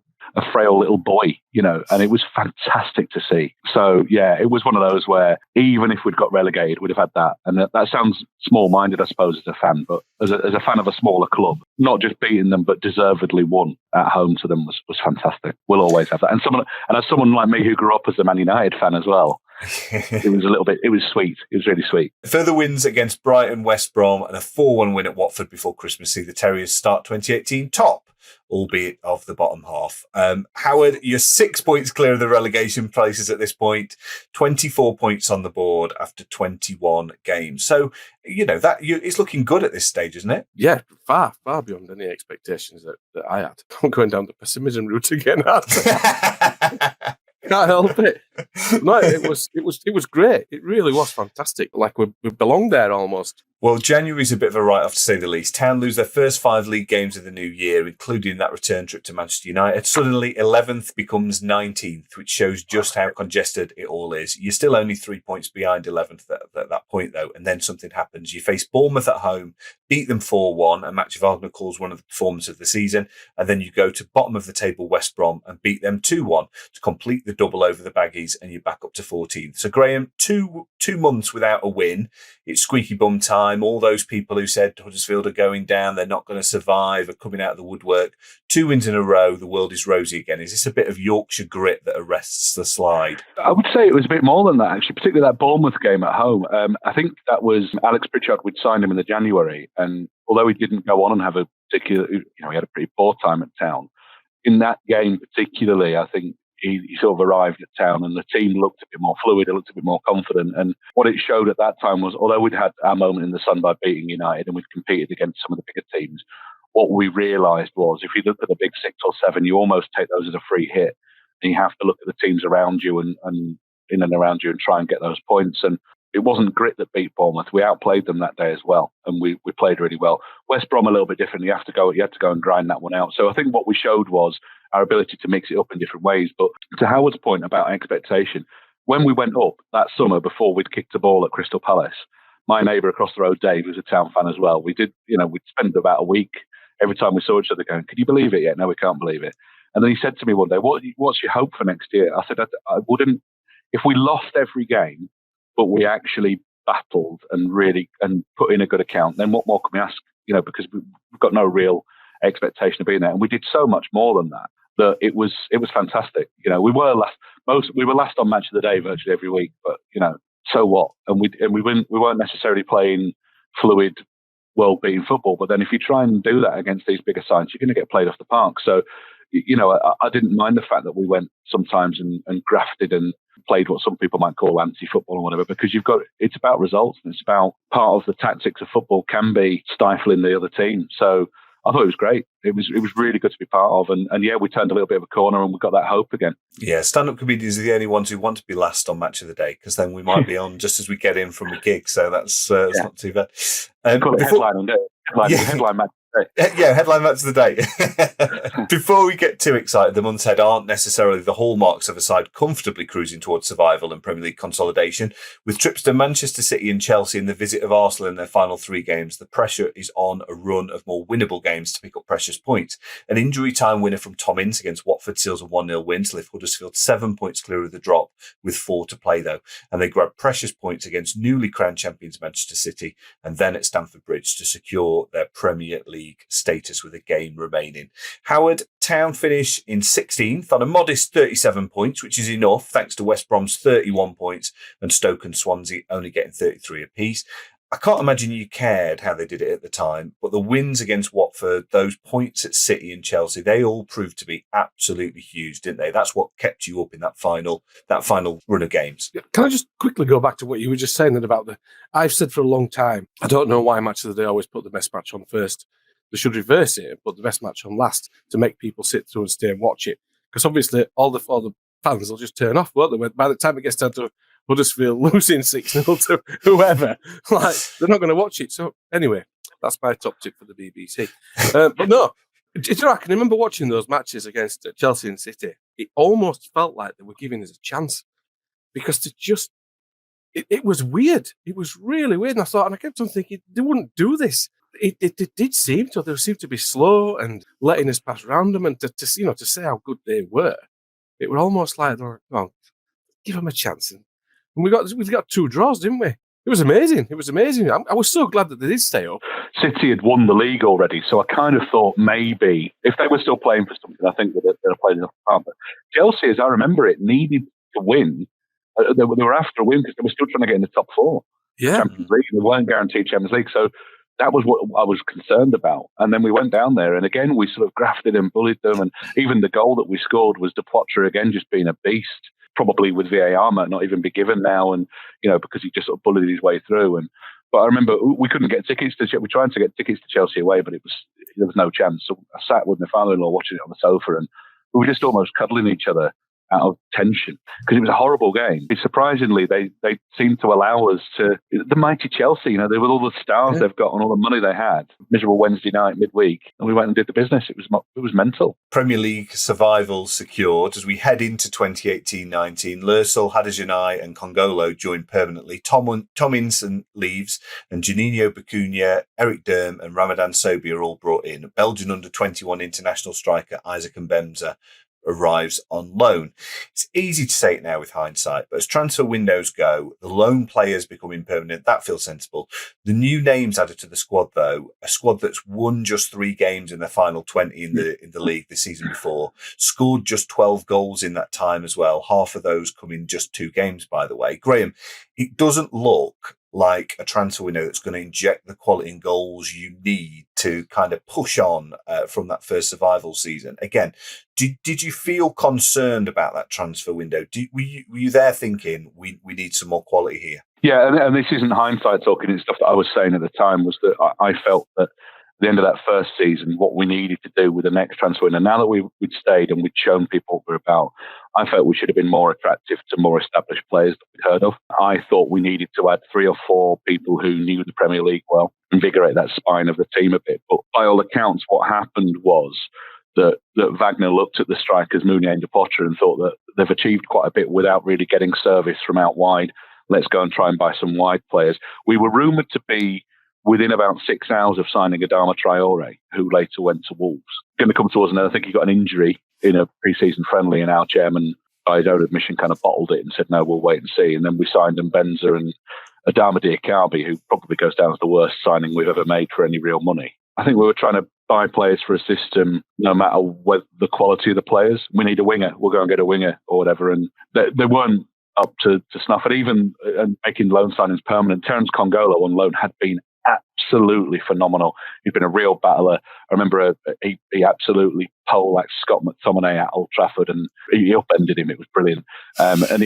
frail little boy, and it was fantastic to see. So, yeah, it was one of those where even if we'd got relegated, we'd have had that. And that sounds small-minded, I suppose, as a fan, but as a fan of a smaller club, not just beating them, but deservedly won at home to them was fantastic. We'll always have that. And as someone like me who grew up as a Man United fan as well, it was sweet. It was really sweet. Further wins against Brighton, West Brom, and a 4-1 win at Watford before Christmas see the Terriers start 2018 top, albeit of the bottom half. Howard, you're 6 points clear of the relegation places at this point, 24 points on the board after 21 games. So, it's looking good at this stage, isn't it? Yeah, far beyond any expectations that I had. I'm going down the pessimism route again. Can't help it. No, it was great. It really was fantastic. Like we belonged there almost. Well, January's a bit of a write-off, to say the least. Town lose their first 5 league games of the new year, including that return trip to Manchester United. Suddenly, 11th becomes 19th, which shows just how congested it all is. You're still only 3 points behind 11th at that point, though, and then something happens. You face Bournemouth at home, beat them 4-1, a match Wagner calls one of the performances of the season, and then you go to bottom of the table West Brom and beat them 2-1 to complete the double over the Baggies, and you're back up to 14th. So, Graham, two months without a win. It's squeaky bum time. All those people who said Huddersfield are going down, they're not going to survive, are coming out of the woodwork. 2 wins in a row, the world is rosy again. Is this a bit of Yorkshire grit that arrests the slide? I would say it was a bit more than that, actually, particularly that Bournemouth game at home. I think that was Alex Pritchard. We'd signed him in the January, and although he didn't go on and have a particular, he had a pretty poor time at Town. In that game particularly, I think he sort of arrived at Town and the team looked a bit more fluid, it looked a bit more confident. And what it showed at that time was, although we'd had our moment in the sun by beating United and we'd competed against some of the bigger teams, what we realised was if you look at the big 6 or 7, you almost take those as a free hit. And you have to look at the teams around you and in and around you and try and get those points. And it wasn't grit that beat Bournemouth. We outplayed them that day as well, and we played really well. West Brom a little bit different. You had to go and grind that one out. So I think what we showed was our ability to mix it up in different ways. But to Howard's point about expectation, when we went up that summer before we'd kicked a ball at Crystal Palace, my neighbour across the road, Dave, who's a Town fan as well, we'd spend about a week every time we saw each other going, "Can you believe it yet?" "No, we can't believe it." And then he said to me one day, "What's your hope for next year?" I said, I wouldn't, if we lost every game, but we actually battled and put in a good account, then what more can we ask? Because we've got no real expectation of being there. And we did so much more than that it was fantastic. We were last on Match of the Day virtually every week, but so what? And we weren't necessarily playing fluid, world-beating football. But then if you try and do that against these bigger sides, you're going to get played off the park. So, I didn't mind the fact that we went sometimes and grafted and played what some people might call anti-football or whatever, because it's about results, and it's about part of the tactics of football can be stifling the other team. So I thought it was great. It was really good to be part of, and yeah, we turned a little bit of a corner and we got that hope again. Yeah, stand-up comedians are the only ones who want to be last on Match of the Day, because then we might be on just as we get in from a gig. So that's not too bad. Call it headline match. Yeah, headline Match of the Day. Before we get too excited, the months ahead aren't necessarily the hallmarks of a side comfortably cruising towards survival and Premier League consolidation. With trips to Manchester City and Chelsea and the visit of Arsenal in their final 3 games, the pressure is on a run of more winnable games to pick up precious points. An injury time winner from Tom Ince against Watford seals a 1-0 win to lift Huddersfield 7 points clear of the drop, with 4 to play though. And they grab precious points against newly crowned champions Manchester City, and then at Stamford Bridge to secure their Premier League status with a game remaining. Howard, Town finish in 16th on a modest 37 points, which is enough thanks to West Brom's 31 points and Stoke and Swansea only getting 33 apiece. I can't imagine you cared how they did it at the time, but the wins against Watford, those points at City and Chelsea, they all proved to be absolutely huge, didn't they? That's what kept you up in that final run of games. Can I just quickly go back to what you were just saying about I've said for a long time, I don't know why Match of the Day always put the best match on first. They should reverse it and put the best match on last to make people sit through and stay and watch it. Because obviously all the fans will just turn off, won't they? By the time it gets down to Huddersfield losing 6-0 to whoever, they're not going to watch it. So anyway, that's my top tip for the BBC. But no, I can remember watching those matches against Chelsea and City. It almost felt like they were giving us a chance, because it was weird. It was really weird. And I kept on thinking, they wouldn't do this. It did seem to. They seemed to be slow and letting us pass around them, and to say how good they were. It was almost like, oh, give them a chance. And we got 2 draws, didn't we? It was amazing. I was so glad that they did stay up. City had won the league already, so I kind of thought maybe if they were still playing for something, I think that they'd have played enough part. But Chelsea, as I remember it, needed to win. They were after a win because they were still trying to get in the top 4. Yeah. Champions League. They weren't guaranteed Champions League, so that was what I was concerned about. And then we went down there, and again, we sort of grafted and bullied them. And even the goal that we scored was De Poitre again just being a beast, probably with VAR might not even be given now, and because he just sort of bullied his way through. But I remember we couldn't get tickets to. We tried to get tickets to Chelsea away, but there was no chance. So I sat with my father-in-law watching it on the sofa, and we were just almost cuddling each other out of tension, because it was a horrible game. Surprisingly, they seemed to allow us to. The mighty Chelsea, with all the stars they've got and all the money they had. Miserable Wednesday night, midweek, and we went and did the business. It was mental. Premier League survival secured as we head into 2018-19. Lursel, Haderjanai and Congolo join permanently. Tom Inson leaves, and Juninho Bacuna, Eric Durm and Ramadan Sobhi are all brought in. Belgian under-21 international striker Isaac Mbemza arrives on loan. It's easy to say it now with hindsight, but as transfer windows go, the loan players becoming permanent, that feels sensible. The new names added to the squad, though, a squad that's won just 3 games in their final 20 in the league this season before, scored just 12 goals in that time as well, half of those come in just 2 games, by the way. Graham, it doesn't look like a transfer window that's going to inject the quality and goals you need to kind of push on from that first survival season. Again, did you feel concerned about that transfer window? Were you there thinking we need some more quality here? Yeah, and this isn't hindsight talking. It's stuff that I was saying at the time, was that I felt that at the end of that first season, what we needed to do with the next transfer window, now that we'd stayed and we'd shown people what we're about, I felt we should have been more attractive to more established players that we'd heard of. I thought we needed to add 3 or 4 people who knew the Premier League well, invigorate that spine of the team a bit. But by all accounts, what happened was that Wagner looked at the strikers, Mounier and Potter, and thought that they've achieved quite a bit without really getting service from out wide. Let's go and try and buy some wide players. We were rumoured to be within about 6 hours of signing Adama Traore, who later went to Wolves. Going to come to us, and I think he got an injury in a pre-season friendly, and our chairman, by his own admission, kind of bottled it and said, no, we'll wait and see. And then we signed Mbenza and Adama Diakabi, who probably goes down as the worst signing we've ever made for any real money. I think we were trying to buy players for a system, no matter what the quality of the players. We need a winger, we'll go and get a winger or whatever. And they weren't up to snuff. And even making loan signings permanent, Terence Congolo on loan had been absolutely phenomenal. He'd been a real battler. I remember he absolutely poleaxed Scott McTominay at Old Trafford, and he upended him. It was brilliant. And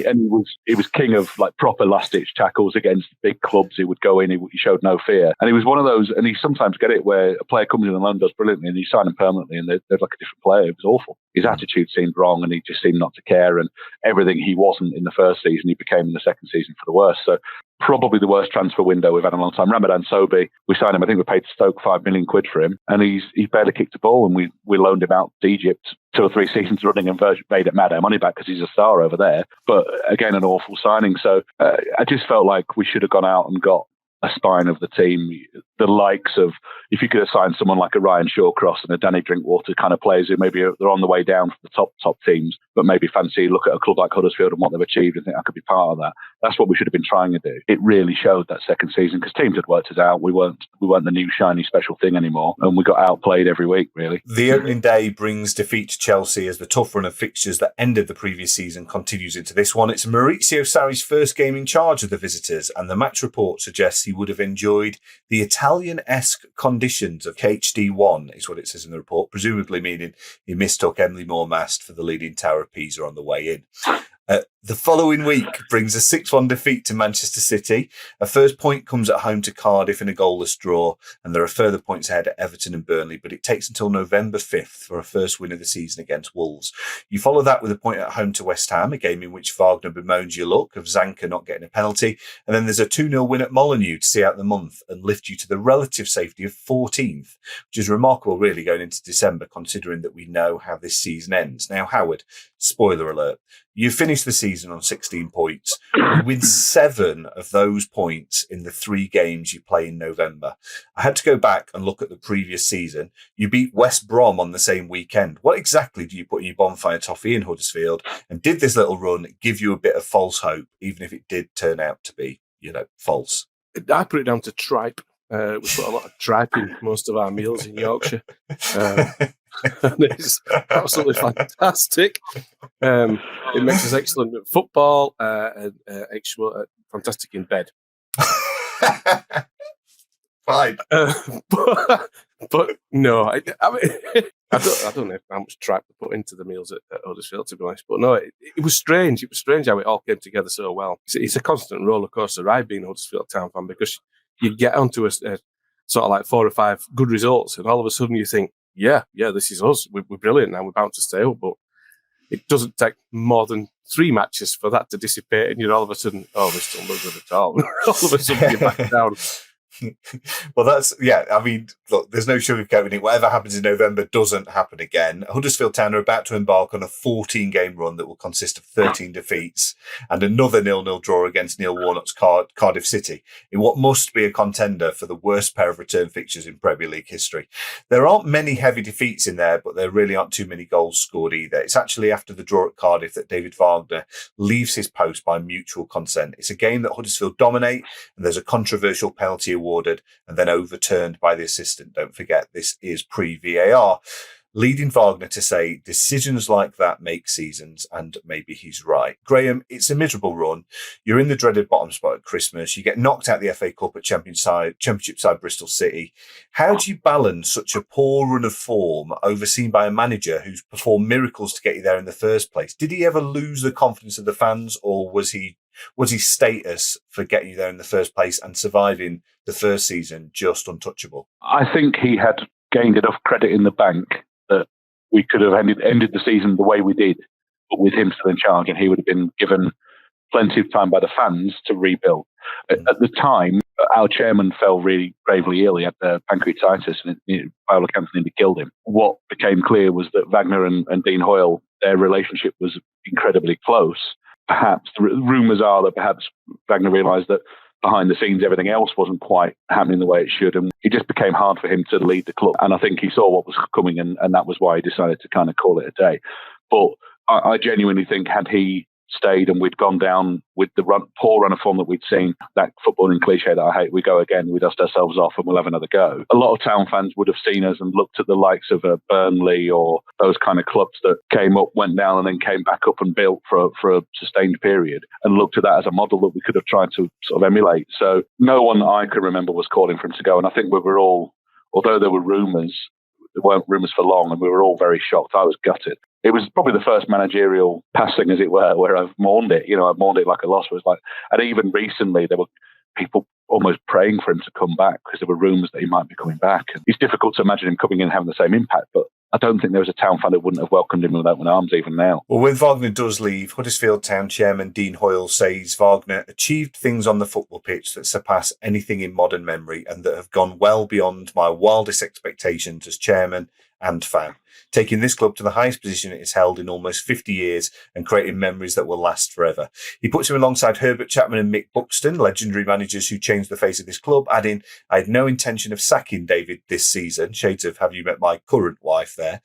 he was king of like proper last-ditch tackles against big clubs. He would go in. He showed no fear. And he was one of those. And he sometimes get it where a player comes in and loan does brilliantly, and you sign him permanently, and they're like a different player. It was awful. His attitude seemed wrong, and he just seemed not to care. And everything he wasn't in the first season, he became in the second season for the worse. So probably the worst transfer window we've had in a long time. Ramadan Sobhi, we signed him. I think we paid Stoke £5 million for him, and he barely kicked a ball. And we loaned him out to Egypt 2 or 3 seasons running and made our money back because he's a star over there. But again, an awful signing. So I just felt like we should have gone out and got a spine of the team, the likes of, if you could have signed someone like a Ryan Shawcross and a Danny Drinkwater kind of players who maybe they're on the way down from the top teams, but maybe fancy look at a club like Huddersfield and what they've achieved and think I could be part of that. That's what we should have been trying to do. It really showed that second season because teams had worked us out. We weren't the new shiny special thing anymore, and we got outplayed every week, really. The opening day brings defeat to Chelsea as the tough run of fixtures that ended the previous season continues into this one. It's Maurizio Sarri's first game in charge of the visitors, and the match report suggests he would have enjoyed the Italian-esque conditions of HD1, is what it says in the report, presumably meaning he mistook Emily Moore Mast for the Leaning Tower of Pisa on the way in. The following week brings a 6-1 defeat to Manchester City. A first point comes at home to Cardiff in a goalless draw, and there are further points ahead at Everton and Burnley, but it takes until November 5th for a first win of the season against Wolves. You follow that with a point at home to West Ham, a game in which Wagner bemoans your luck of Zanka not getting a penalty, and then there's a 2-0 win at Molineux to see out the month and lift you to the relative safety of 14th, which is remarkable really going into December, considering that we know how this season ends. Now, Howard, spoiler alert, you finish the season on 16 points. You win 7 of those points in the 3 games you play in November. I had to go back and look at the previous season. You beat West Brom on the same weekend. What exactly do you put in your bonfire toffee in Huddersfield? And did this little run give you a bit of false hope, even if it did turn out to be, false? I put it down to tripe. We put a lot of tripe in most of our meals in Yorkshire. And it's absolutely fantastic. It makes us excellent at football and fantastic in bed. Fine. But no, I mean, I don't know how much tripe to put into the meals at Huddersfield, to be honest. But no, it was strange. It was strange how it all came together so well. It's a constant roller coaster ride being a Huddersfield Town fan, because you get onto a sort of like 4 or 5 good results, and all of a sudden you think, yeah, this is us. We're brilliant now. We're bound to stay up. But it doesn't take more than 3 matches for that to dissipate, and you're all of a sudden, we're still not good at all. All of a sudden you're back down. Well, I mean, look, there's no sugarcoating it. Whatever happens in November doesn't happen again. Huddersfield Town are about to embark on a 14-game run that will consist of 13 defeats and another 0-0 draw against Neil Warnock's Cardiff City in what must be a contender for the worst pair of return fixtures in Premier League history. There aren't many heavy defeats in there, but there really aren't too many goals scored either. It's actually after the draw at Cardiff that David Wagner leaves his post by mutual consent. It's a game that Huddersfield dominate, and there's a controversial penalty awarded and then overturned by the assistant. Don't forget, this is pre-VAR, leading Wagner to say decisions like that make seasons, and maybe he's right. Graham, it's a miserable run. You're in the dreaded bottom spot at Christmas. You get knocked out the FA Cup at Championship side Bristol City. How do you balance such a poor run of form overseen by a manager who's performed miracles to get you there in the first place? Did he ever lose the confidence of the fans, or was he status for getting you there in the first place and surviving the first season just untouchable? I think he had gained enough credit in the bank that we could have ended the season the way we did. but with him still in charge, and he would have been given plenty of time by the fans to rebuild. At the time, our chairman fell really gravely ill. He had pancreatitis, and bowel cancer nearly killed him. What became clear was that Wagner and Dean Hoyle, their relationship was incredibly close. Perhaps the rumours are that perhaps Wagner realised that behind the scenes everything else wasn't quite happening the way it should, and it just became hard for him to lead the club. And I think he saw what was coming, and that was why he decided to kind of call it a day. But I genuinely think had he stayed and we'd gone down with the poor run of form that we'd seen, that footballing cliche that I hate, we go again, we dust ourselves off and we'll have another go. A lot of Town fans would have seen us and looked at the likes of Burnley or those kind of clubs that came up, went down and then came back up and built for a sustained period, and looked at that as a model that we could have tried to sort of emulate. So no one I can remember was calling for him to go, and I think we were all, although there were rumours, there weren't rumours for long, and we were all very shocked. I was gutted. It was probably the first managerial passing, as it were, where I've mourned it. I've mourned it like a loss. And even recently, there were people almost praying for him to come back because there were rumours that he might be coming back. And it's difficult to imagine him coming in and having the same impact, but I don't think there was a Town fan that wouldn't have welcomed him with open arms even now. Well, when Wagner does leave, Huddersfield Town chairman Dean Hoyle says Wagner achieved things on the football pitch that surpass anything in modern memory and that have gone well beyond my wildest expectations as chairman and fan, taking this club to the highest position it has held in almost 50 years and creating memories that will last forever. He puts him alongside Herbert Chapman and Mick Buxton, legendary managers who changed the face of this club, adding, I had no intention of sacking David this season. Shades of Have You Met My Current Wife there.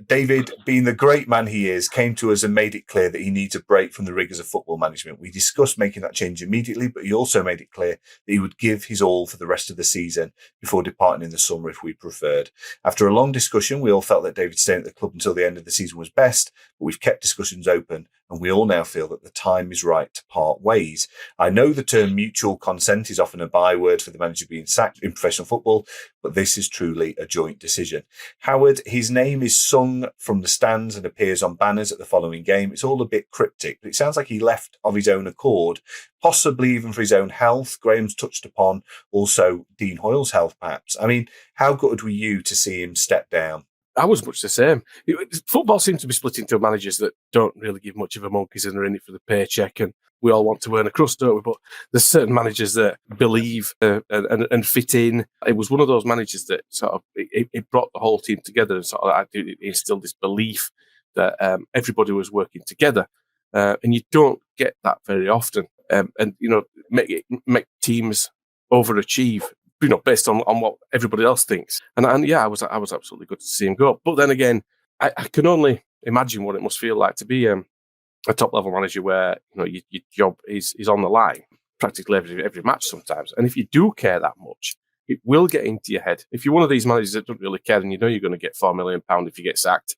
David, being the great man he is, came to us and made it clear that he needs a break from the rigours of football management. We discussed making that change immediately, but he also made it clear that he would give his all for the rest of the season before departing in the summer if we preferred. After a long discussion, we all felt that David staying at the club until the end of the season was best, but we've kept discussions open and we all now feel that the time is right to part ways. I know the term mutual consent is often a byword for the manager being sacked in professional football, but this is truly a joint decision. Howard, his name is sung from the stands and appears on banners at the following game. It's all a bit cryptic, but it sounds like he left of his own accord, possibly even for his own health. Graham's touched upon also Dean Hoyle's health, perhaps. I mean, how good were you to see him step down? I was much the same. Football seems to be split into managers that don't really give much of a monkeys and are in it for the paycheck, and we all want to earn a crust, don't we? But there's certain managers that believe and fit in. It was one of those managers that sort of it brought the whole team together and sort of instilled this belief that everybody was working together, and you don't get that very often. And make teams overachieve, based on what everybody else thinks. And yeah, I was absolutely good to see him go. But then again, I can only imagine what it must feel like to be a top level manager where your job is on the line practically every match sometimes. And if you do care that much, it will get into your head. If you're one of these managers that don't really care and you're going to get £4 million if you get sacked,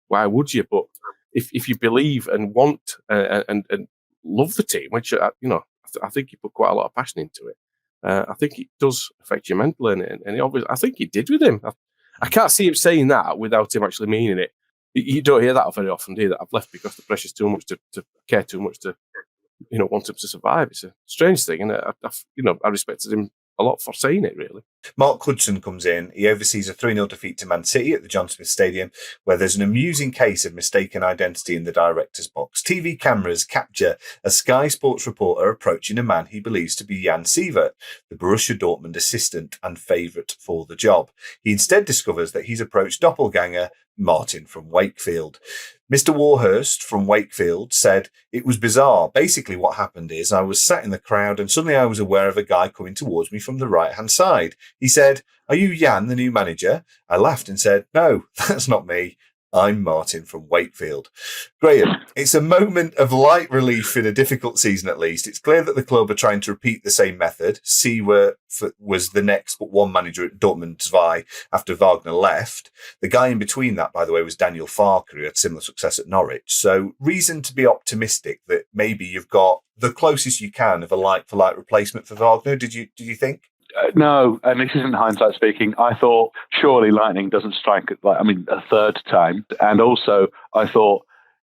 why would you? But if you believe and want and love the team, which I think you put quite a lot of passion into it, I think it does affect you mentally, and I think it did with him. I can't see him saying that without him actually meaning it. You don't hear that very often, do you? That I've left because the pressure's too much to care too much to, want him to survive. It's a strange thing, and I respected him a lot for saying it, really. Mark Hudson comes in. He oversees a 3-0 defeat to Man City at the John Smith Stadium, where there's an amusing case of mistaken identity in the director's box. TV cameras capture a Sky Sports reporter approaching a man he believes to be Jan Sievert, the Borussia Dortmund assistant and favourite for the job. He instead discovers that he's approached doppelganger Martin from Wakefield. Mr. Warhurst from Wakefield said, it was bizarre. Basically what happened is I was sat in the crowd and suddenly I was aware of a guy coming towards me from the right-hand side. He said, are you Jan, the new manager? I laughed and said, no, that's not me. I'm Martin from Wakefield. Graham, it's a moment of light relief in a difficult season at least. It's clear that the club are trying to repeat the same method. Siewert was the next but one manager at Dortmund Zwei after Wagner left. The guy in between that, by the way, was Daniel Farker, who had similar success at Norwich. So reason to be optimistic that maybe you've got the closest you can of a like-for-like replacement for Wagner. Did you think? No, and this isn't hindsight speaking. I thought surely lightning doesn't strike a third time. And also I thought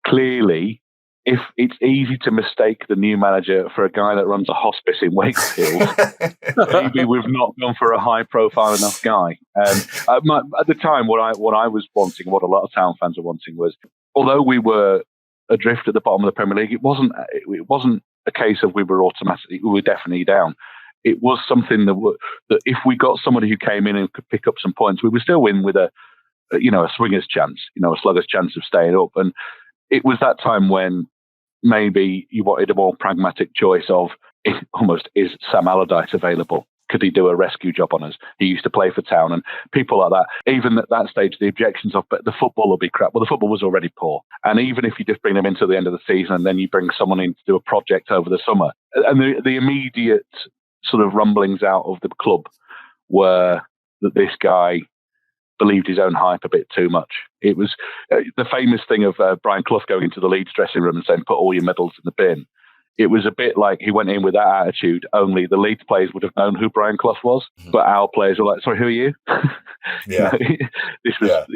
clearly if it's easy to mistake the new manager for a guy that runs a hospice in Wakefield, maybe we've not gone for a high profile enough guy. At the time, what I was wanting, what a lot of Town fans were wanting was, although we were adrift at the bottom of the Premier League. It wasn't a case of we were definitely down. It was something that if we got somebody who came in and could pick up some points, we would still win with a swinger's chance, a slugger's chance of staying up. And it was that time when maybe you wanted a more pragmatic choice of is Sam Allardyce available? Could he do a rescue job on us? He used to play for Town, and people like that. Even at that stage, the objections of, but the football will be crap. Well, the football was already poor. And even if you just bring them into the end of the season and then you bring someone in to do a project over the summer, and the immediate sort of rumblings out of the club were that this guy believed his own hype a bit too much. It was the famous thing of Brian Clough going into the Leeds dressing room and saying, put all your medals in the bin. It was a bit like he went in with that attitude, only the Leeds players would have known who Brian Clough was, but our players were like, sorry, who are you? Yeah. This was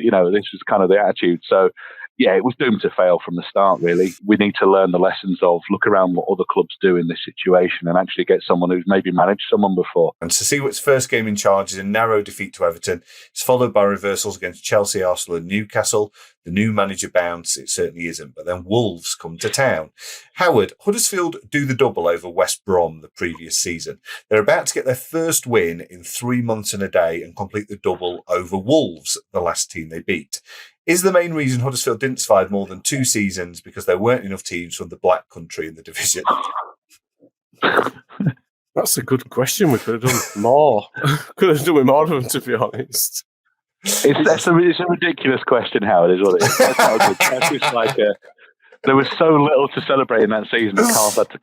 kind of the attitude. So, yeah, it was doomed to fail from the start, really. We need to learn the lessons of look around what other clubs do in this situation and actually get someone who's maybe managed someone before. And to see what's first game in charge is a narrow defeat to Everton. It's followed by reversals against Chelsea, Arsenal and Newcastle. The new manager bounce, it certainly isn't. But then Wolves come to town. Howard, Huddersfield do the double over West Brom the previous season. They're about to get their first win in 3 months and a day and complete the double over Wolves, the last team they beat. Is the main reason Huddersfield didn't survive more than 2 seasons because there weren't enough teams from the Black Country in the division? That's a good question. We could have done more. Could have done with more of them, to be honest. It's a ridiculous question, Howard, is what it is. That's just like there was so little to celebrate in that season that Carl had to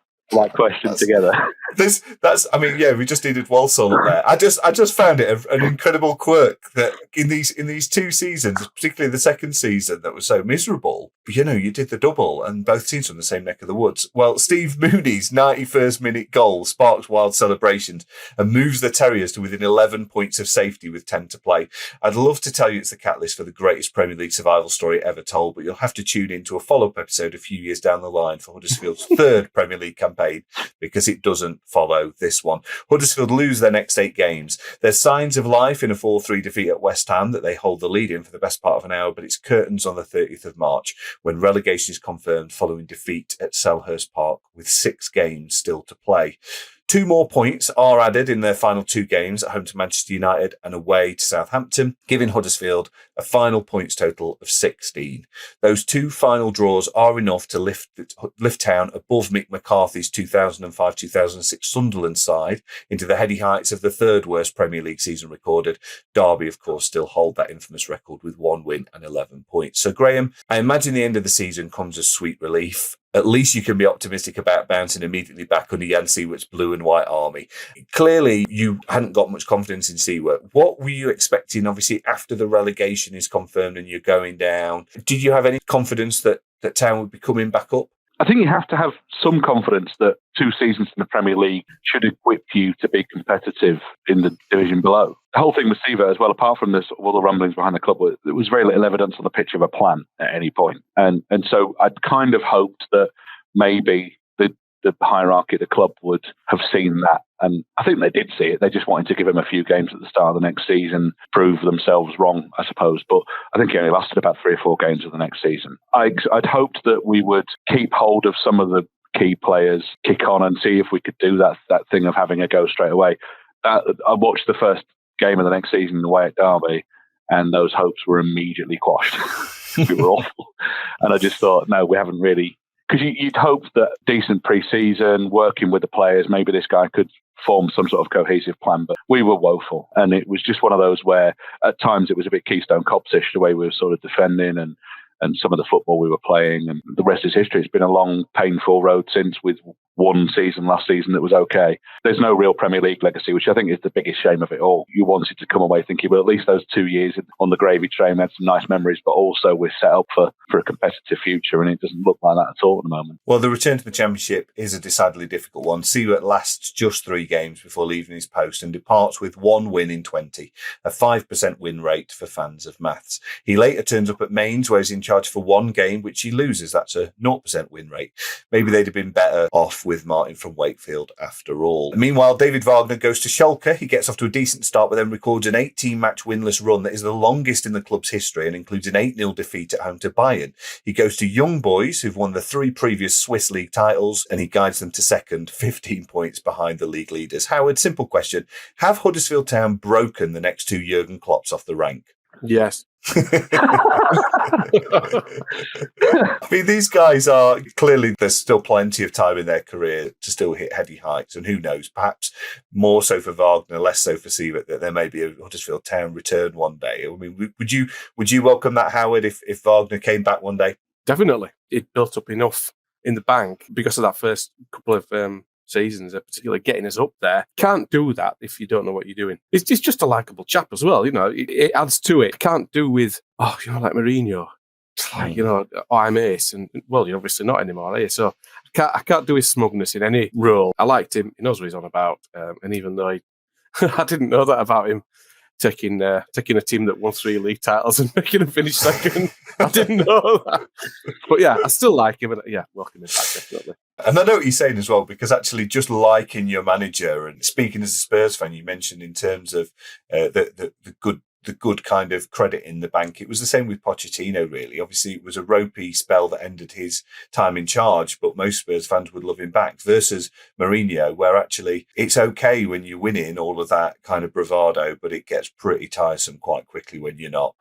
question together. We just needed Walsall up there. I just found it an incredible quirk that in these 2 seasons, particularly the second season that was so miserable, you did the double and both teams from the same neck of the woods. Well, Steve Mooney's 91st minute goal sparks wild celebrations and moves the Terriers to within 11 points of safety with 10 to play. I'd love to tell you it's the catalyst for the greatest Premier League survival story ever told, but you'll have to tune into a follow-up episode a few years down the line for Huddersfield's third Premier League campaign, because it doesn't follow this one. Huddersfield lose their next 8 games. There's signs of life in a 4-3 defeat at West Ham that they hold the lead in for the best part of an hour, but it's curtains on the 30th of March when relegation is confirmed following defeat at Selhurst Park with 6 games still to play. 2 more points are added in their final 2 games at home to Manchester United and away to Southampton, giving Huddersfield a final points total of 16. Those 2 final draws are enough to lift Town above Mick McCarthy's 2005-2006 Sunderland side into the heady heights of the 3rd worst Premier League season recorded. Derby, of course, still hold that infamous record with 1 win and 11 points. So, Graham, I imagine the end of the season comes as sweet relief. At least you can be optimistic about bouncing immediately back under Jan Seawart's blue and white army. Clearly, you hadn't got much confidence in Sewart. What were you expecting, obviously, after the relegation is confirmed and you're going down? Did you have any confidence that Town would be coming back up? I think you have to have some confidence that 2 seasons in the Premier League should equip you to be competitive in the division below. The whole thing with Seaver as well, apart from all the rumblings behind the club, there was very little evidence on the pitch of a plan at any point. And so I'd kind of hoped that maybe the hierarchy of the club would have seen that. And I think they did see it. They just wanted to give him a few games at the start of the next season, prove themselves wrong, I suppose. But I think he only lasted about 3 or 4 games of the next season. I'd hoped that we would keep hold of some of the key players, kick on and see if we could do that thing of having a go straight away. I watched the first game of the next season away at Derby, and those hopes were immediately quashed. We were awful. And I just thought, no, we haven't really... Because you'd hope that decent pre-season, working with the players, maybe this guy could form some sort of cohesive plan. But we were woeful. And it was just one of those where at times it was a bit Keystone Cops-ish, the way we were sort of defending and some of the football we were playing. And the rest is history. It's been a long, painful road since, with one season last season that was okay. There's no real Premier League legacy, which I think is the biggest shame of it all. You wanted to come away thinking, well, at least those 2 years on the gravy train had some nice memories, but also we're set up for a competitive future, and it doesn't look like that at all at the moment. Well, the return to the Championship is a decidedly difficult one. Sewart lasts just 3 games before leaving his post and departs with 1 win in 20, a 5% win rate for fans of maths. He later turns up at Mainz, where he's in charge for one game, which he loses. That's a 0% win rate. Maybe they'd have been better off with Martin from Wakefield after all. Meanwhile, David Wagner goes to Schalke. He gets off to a decent start, but then records an 18-match winless run that is the longest in the club's history and includes an 8-0 defeat at home to Bayern. He goes to Young Boys, who've won the 3 previous Swiss League titles, and he guides them to second, 15 points behind the league leaders. Howard, simple question. Have Huddersfield Town broken the next 2 Jurgen Klopps off the rank? Yes. I mean, these guys are clearly, there's still plenty of time in their career to still hit heavy heights. And who knows, perhaps more so for Wagner, less so for Sievert, that there may be a Huddersfield Town return one day. I mean, would you welcome that, Howard, if Wagner came back one day? Definitely. It built up enough in the bank because of that first couple of seasons, particularly getting us up there. Can't do that if you don't know what you're doing. It's just a likeable chap as well. It adds to it. Can't do with, like Mourinho. It's like, I'm ace. And, well, you're obviously not anymore, are you? So I can't do his smugness in any role. I liked him. He knows what he's on about. And even though I didn't know that about him, taking a team that won 3 league titles and making them finish second. I didn't know that. But yeah, I still like him. And yeah, welcome him back, definitely. And I know what you're saying as well, because actually just liking your manager and speaking as a Spurs fan, you mentioned in terms of the good kind of credit in the bank. It was the same with Pochettino, really. Obviously, it was a ropey spell that ended his time in charge, but most Spurs fans would love him back, versus Mourinho, where actually it's okay when you win in all of that kind of bravado, but it gets pretty tiresome quite quickly when you're not.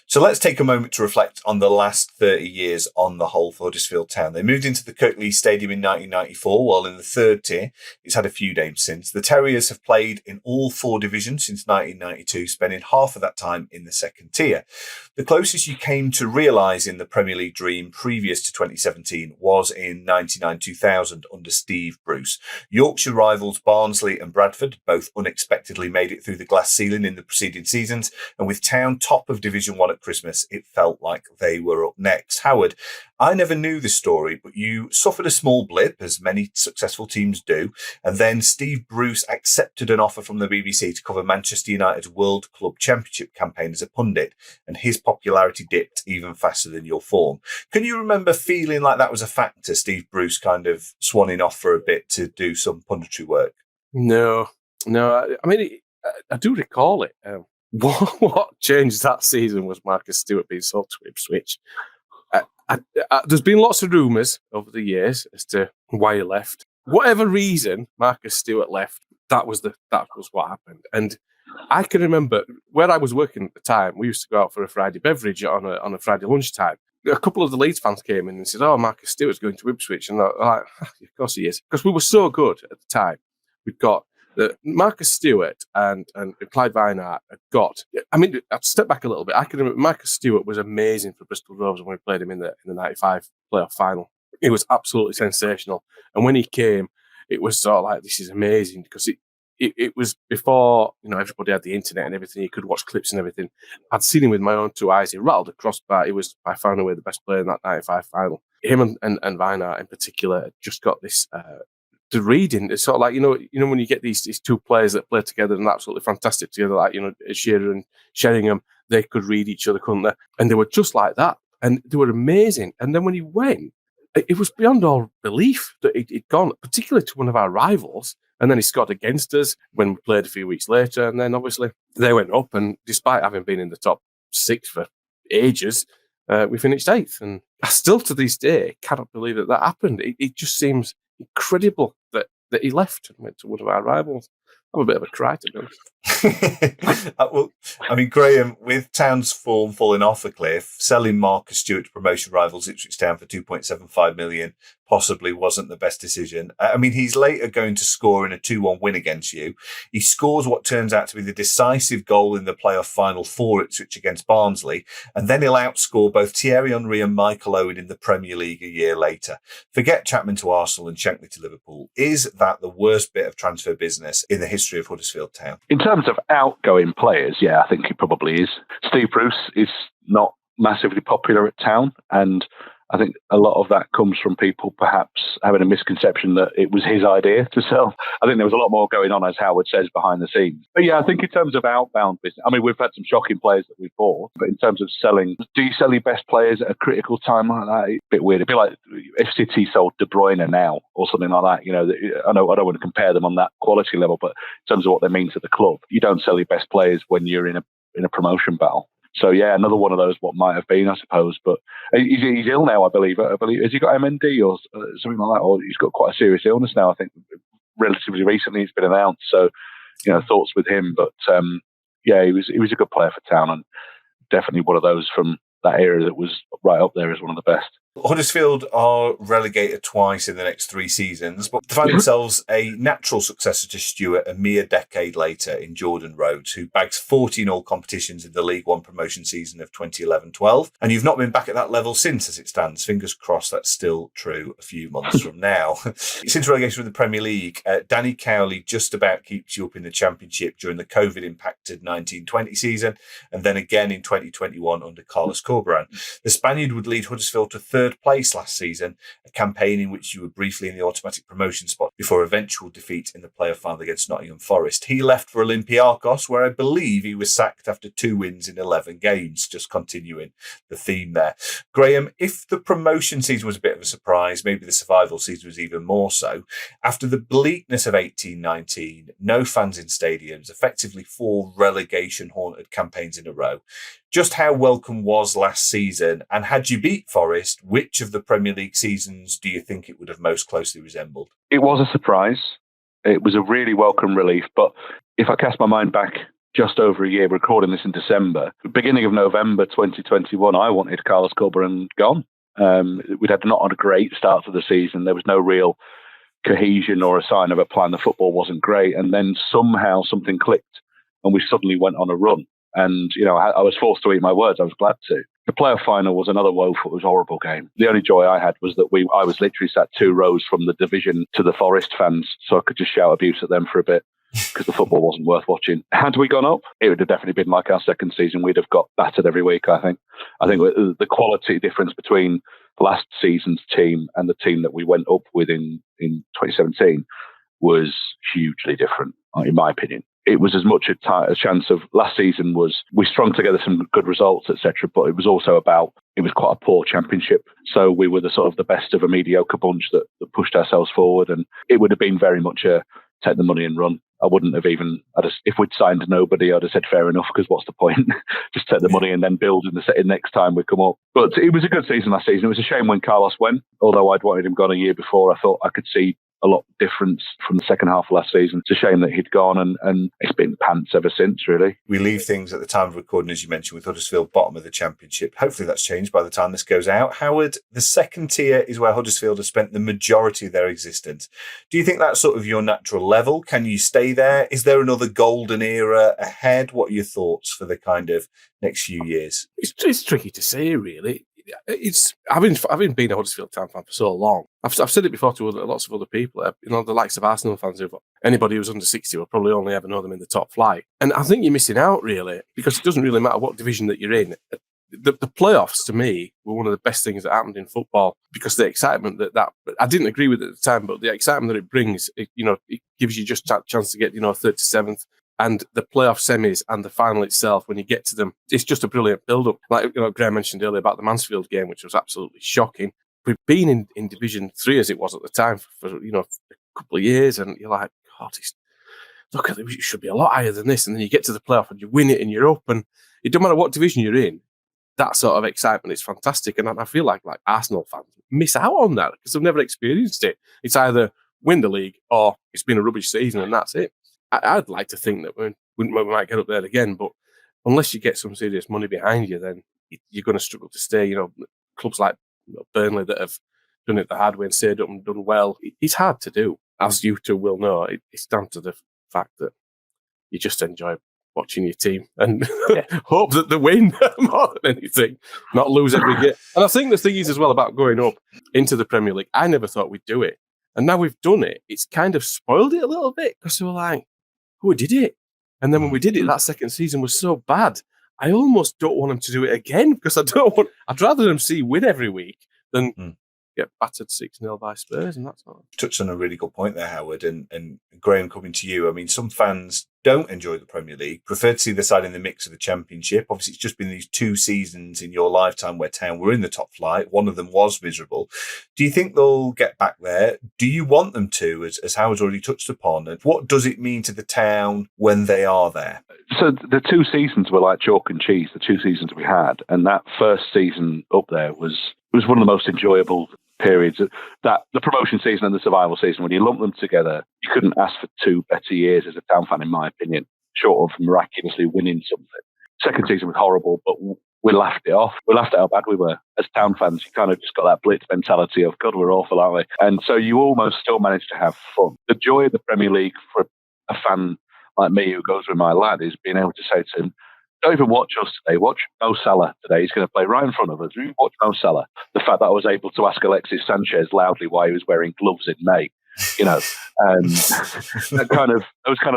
So let's take a moment to reflect on the last 30 years on the whole for Huddersfield Town. They moved into the Kirklees Stadium in 1994, while in the third tier, it's had a few names since. The Terriers have played in all 4 divisions since 1992, spending half of that time in the second tier. The closest you came to realising the Premier League dream previous to 2017 was in 99-2000 under Steve Bruce. Yorkshire rivals Barnsley and Bradford both unexpectedly made it through the glass ceiling in the preceding seasons, and with Town top of Division 1 at Christmas, it felt like they were up next. Howard, I never knew this story, but you suffered a small blip, as many successful teams do, and then Steve Bruce accepted an offer from the BBC to cover Manchester United's World Club Championship campaign as a pundit, and his popularity dipped even faster than your form. Can you remember feeling like that was a factor, Steve Bruce kind of swanning off for a bit to do some punditry work? No. I mean, I do recall it. What changed that season was Marcus Stewart being sold to Ipswich. There's been lots of rumours over the years as to why he left. Whatever reason Marcus Stewart left, that was what happened. And I can remember where I was working at the time, we used to go out for a Friday beverage on a Friday lunchtime. A couple of the Leeds fans came in and said, "Oh, Marcus Stewart's going to Ipswich." And I'm like, of course he is. Because we were so good at the time. We'd got Marcus Stewart and Clyde Vinart had got. I mean, I'll step back a little bit. I can remember Marcus Stewart was amazing for Bristol Rovers when we played him in the 95 playoff final. It was absolutely sensational. And when he came, it was sort of like, this is amazing, because it was before, everybody had the internet and everything. You could watch clips and everything. I'd seen him with my own 2 eyes. He rattled a crossbar. He was by far and away the best player in that 95 final. Him and Vinart in particular had just got this. The reading, it's sort of like, when you get these 2 players that play together and absolutely fantastic together, like, Shearer and Sheringham, they could read each other, couldn't they? And they were just like that. And they were amazing. And then when he went, it was beyond all belief that he'd gone, particularly to one of our rivals. And then he scored against us when we played a few weeks later. And then obviously they went up. And despite having been in the top 6 for ages, we finished 8th. And I still to this day cannot believe that happened. It just seems incredible that he left and went to one of our rivals. I'm a bit of a cry, to be honest. Well, I mean, Graham, with Town's form falling off a cliff, selling Marcus Stewart to promotion rivals Ipswich Town for £2.75 million possibly wasn't the best decision. I mean, he's later going to score in a 2-1 win against you. He scores what turns out to be the decisive goal in the playoff final for Ipswich against Barnsley, and then he'll outscore both Thierry Henry and Michael Owen in the Premier League a year later. Forget Chapman to Arsenal and Shankly to Liverpool. Is that the worst bit of transfer business in the history of Huddersfield Town? In terms of outgoing players, yeah, I think he probably is. Steve Bruce is not massively popular at Town, and I think a lot of that comes from people perhaps having a misconception that it was his idea to sell. I think there was a lot more going on, as Howard says, behind the scenes. But yeah, I think in terms of outbound business, I mean, we've had some shocking players that we've bought, but in terms of selling, do you sell your best players at a critical time like that? It's a bit weird. It'd be like if City sold De Bruyne now or something like that. You know, I know I don't want to compare them on that quality level, but in terms of what they mean to the club, you don't sell your best players when you're in a promotion battle. So yeah, another one of those what might have been, I suppose. But he's ill now, I believe. Has he got MND or something like that? Or he's got quite a serious illness now. I think relatively recently it's been announced. So thoughts with him. But yeah, he was a good player for Town and definitely one of those from that era that was right up there as one of the best. Huddersfield are relegated twice in the next 3 seasons, but find themselves a natural successor to Stewart a mere decade later in Jordan Rhodes, who bags 40 in all competitions in the League One promotion season of 2011-12. And you've not been back at that level since, as it stands. Fingers crossed that's still true a few months from now. Since relegation from the Premier League, Danny Cowley just about keeps you up in the Championship during the COVID-impacted 1920 season, and then again in 2021 under Carlos Corberán. The Spaniard would lead Huddersfield to third place last season, a campaign in which you were briefly in the automatic promotion spot before eventual defeat in the playoff final against Nottingham Forest. He left for Olympiacos, where I believe he was sacked after 2 wins in 11 games, just continuing the theme there. Graham, if the promotion season was a bit of a surprise, maybe the survival season was even more so. After the bleakness of 18-19, no fans in stadiums, effectively 4 relegation-haunted campaigns in a row, just how welcome was last season? And had you beat Forest, which of the Premier League seasons do you think it would have most closely resembled? It was a surprise. It was a really welcome relief. But if I cast my mind back just over a year, recording this in December, beginning of November 2021, I wanted Carlos Corberán gone. We'd had not had a great start to the season. There was no real cohesion or a sign of a plan. The football wasn't great. And then somehow something clicked and we suddenly went on a run. And, I was forced to eat my words. I was glad to. The playoff final was another woeful, it was a horrible game. The only joy I had was that I was literally sat 2 rows from the division to the Forest fans, so I could just shout abuse at them for a bit because the football wasn't worth watching. Had we gone up, it would have definitely been like our second season. We'd have got battered every week, I think. I think the quality difference between last season's team and the team that we went up with in 2017 was hugely different, in my opinion. It was as much a chance of last season was we strung together some good results, etc. But it was also it was quite a poor championship. So we were the sort of the best of a mediocre bunch that pushed ourselves forward. And it would have been very much a take the money and run. I wouldn't have even, if we'd signed nobody, I'd have said fair enough, because what's the point? Just take the money and then build in the next time we come up. But it was a good season last season. It was a shame when Carlos went, although I'd wanted him gone a year before. I thought I could see a lot of difference from the second half of last season. It's a shame that he'd gone and it's been pants ever since, really. We leave things at the time of recording, as you mentioned, with Huddersfield bottom of the Championship. Hopefully that's changed by the time this goes out. Howard, the second tier is where Huddersfield have spent the majority of their existence. Do you think that's sort of your natural level? Can you stay there? Is there another golden era ahead? What are your thoughts for the kind of next few years? It's tricky to say, really. It's having been a Huddersfield Town fan for so long. I've said it before to lots of other people. The likes of Arsenal fans, anybody who's under 60 will probably only ever know them in the top flight. And I think you're missing out, really, because it doesn't really matter what division that you're in. The playoffs, to me, were one of the best things that happened in football, because the excitement that I didn't agree with at the time, but the excitement that it brings, it gives you just a chance to get 37th. And the playoff semis and the final itself, when you get to them, it's just a brilliant build-up. Like Graham mentioned earlier about the Mansfield game, which was absolutely shocking. We've been in Division 3, as it was at the time, for a couple of years, and you're like, God, look, it should be a lot higher than this. And then you get to the playoff and you win it and you're up, and it don't matter what division you're in, that sort of excitement is fantastic. And I feel like Arsenal fans miss out on that because they've never experienced it. It's either win the league or it's been a rubbish season and that's it. I'd like to think that we might get up there again, but unless you get some serious money behind you, then you're going to struggle to stay. Clubs like Burnley that have done it the hard way and stayed up and done well, it's hard to do. As you two will know, it's down to the fact that you just enjoy watching your team and hope that they win more than anything, not lose every game. And I think the thing is as well about going up into the Premier League, I never thought we'd do it. And now we've done it, it's kind of spoiled it a little bit, because we were like, we did it. And then when we did it, that second season was so bad. I almost don't want them to do it again, because I'd rather them see win every week than get battered 6-0 by Spurs, and that's all. Touched on a really good point there, Howard, and Graham, coming to you. I mean, some fans don't enjoy the Premier League, prefer to see the side in the mix of the Championship. Obviously, it's just been these 2 seasons in your lifetime where Town were in the top flight. One of them was miserable. Do you think they'll get back there? Do you want them to, as Howard's already touched upon? And what does it mean to the Town when they are there? So the 2 seasons were like chalk and cheese, the 2 seasons we had. And that first season up there was one of the most enjoyable periods. That the promotion season and the survival season, when you lump them together, you couldn't ask for 2 better years as a Town fan, in my opinion, short of miraculously winning something. Second season was horrible, but we laughed it off. We laughed at how bad we were. As Town fans, you kind of just got that blitz mentality of, God, we're awful, aren't we? And so you almost still managed to have fun. The joy of the Premier League for a fan like me who goes with my lad is being able to say to him, don't even watch us today. Watch Mo Salah today. He's going to play right in front of us. Watch Mo Salah. The fact that I was able to ask Alexis Sanchez loudly why he was wearing gloves in May, those kind of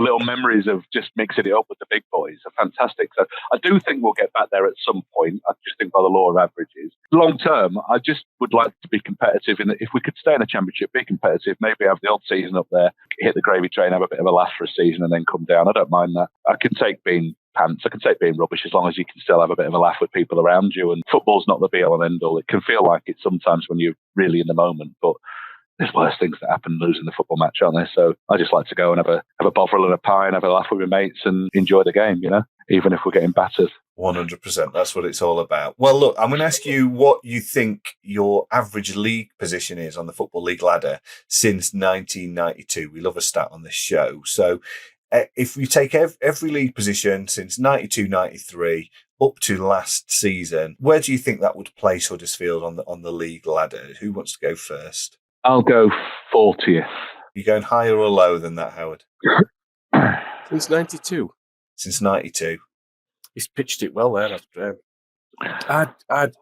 little memories of just mixing it up with the big boys are fantastic. So I do think we'll get back there at some point. I just think by the law of averages. Long term, I just would like to be competitive. If we could stay in the Championship, be competitive, maybe have the odd season up there, hit the gravy train, have a bit of a laugh for a season, and then come down. I don't mind that. I can take being pants. I can take being rubbish as long as you can still have a bit of a laugh with people around you. And football's not the be all and end all. It can feel like it sometimes when you're really in the moment, but there's worse things that happen losing the football match, aren't there? So I just like to go and have a bovril and a pie and have a laugh with my mates and enjoy the game, even if we're getting battered. 100%. That's what it's all about. Well, look, I'm going to ask you what you think your average league position is on the Football League ladder since 1992. We love a stat on this show. So if we take every league position since 92-93 up to last season, where do you think that would place Huddersfield on the league ladder? Who wants to go first? I'll go 40th. You going higher or lower than that, Howard? Since 92. Since 92. He's pitched it well there. That's great. I'm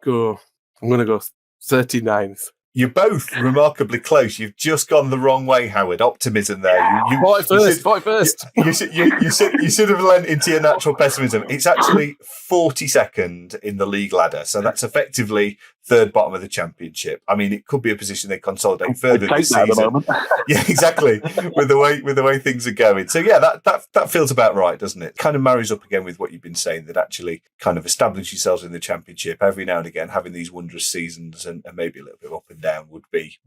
going to go 39th. You're both remarkably close. You've just gone the wrong way, Howard. Optimism there. 41st. You should have lent into your natural pessimism. It's actually 42nd in the league ladder. So that's effectively third bottom of the Championship. I mean, it could be a position they consolidate further this season. At the moment. Yeah, exactly. with the way things are going. So yeah, that feels about right, doesn't it? Kind of marries up again with what you've been saying, that actually kind of establish yourselves in the Championship every now and again, having these wondrous seasons and maybe a little bit up and down would be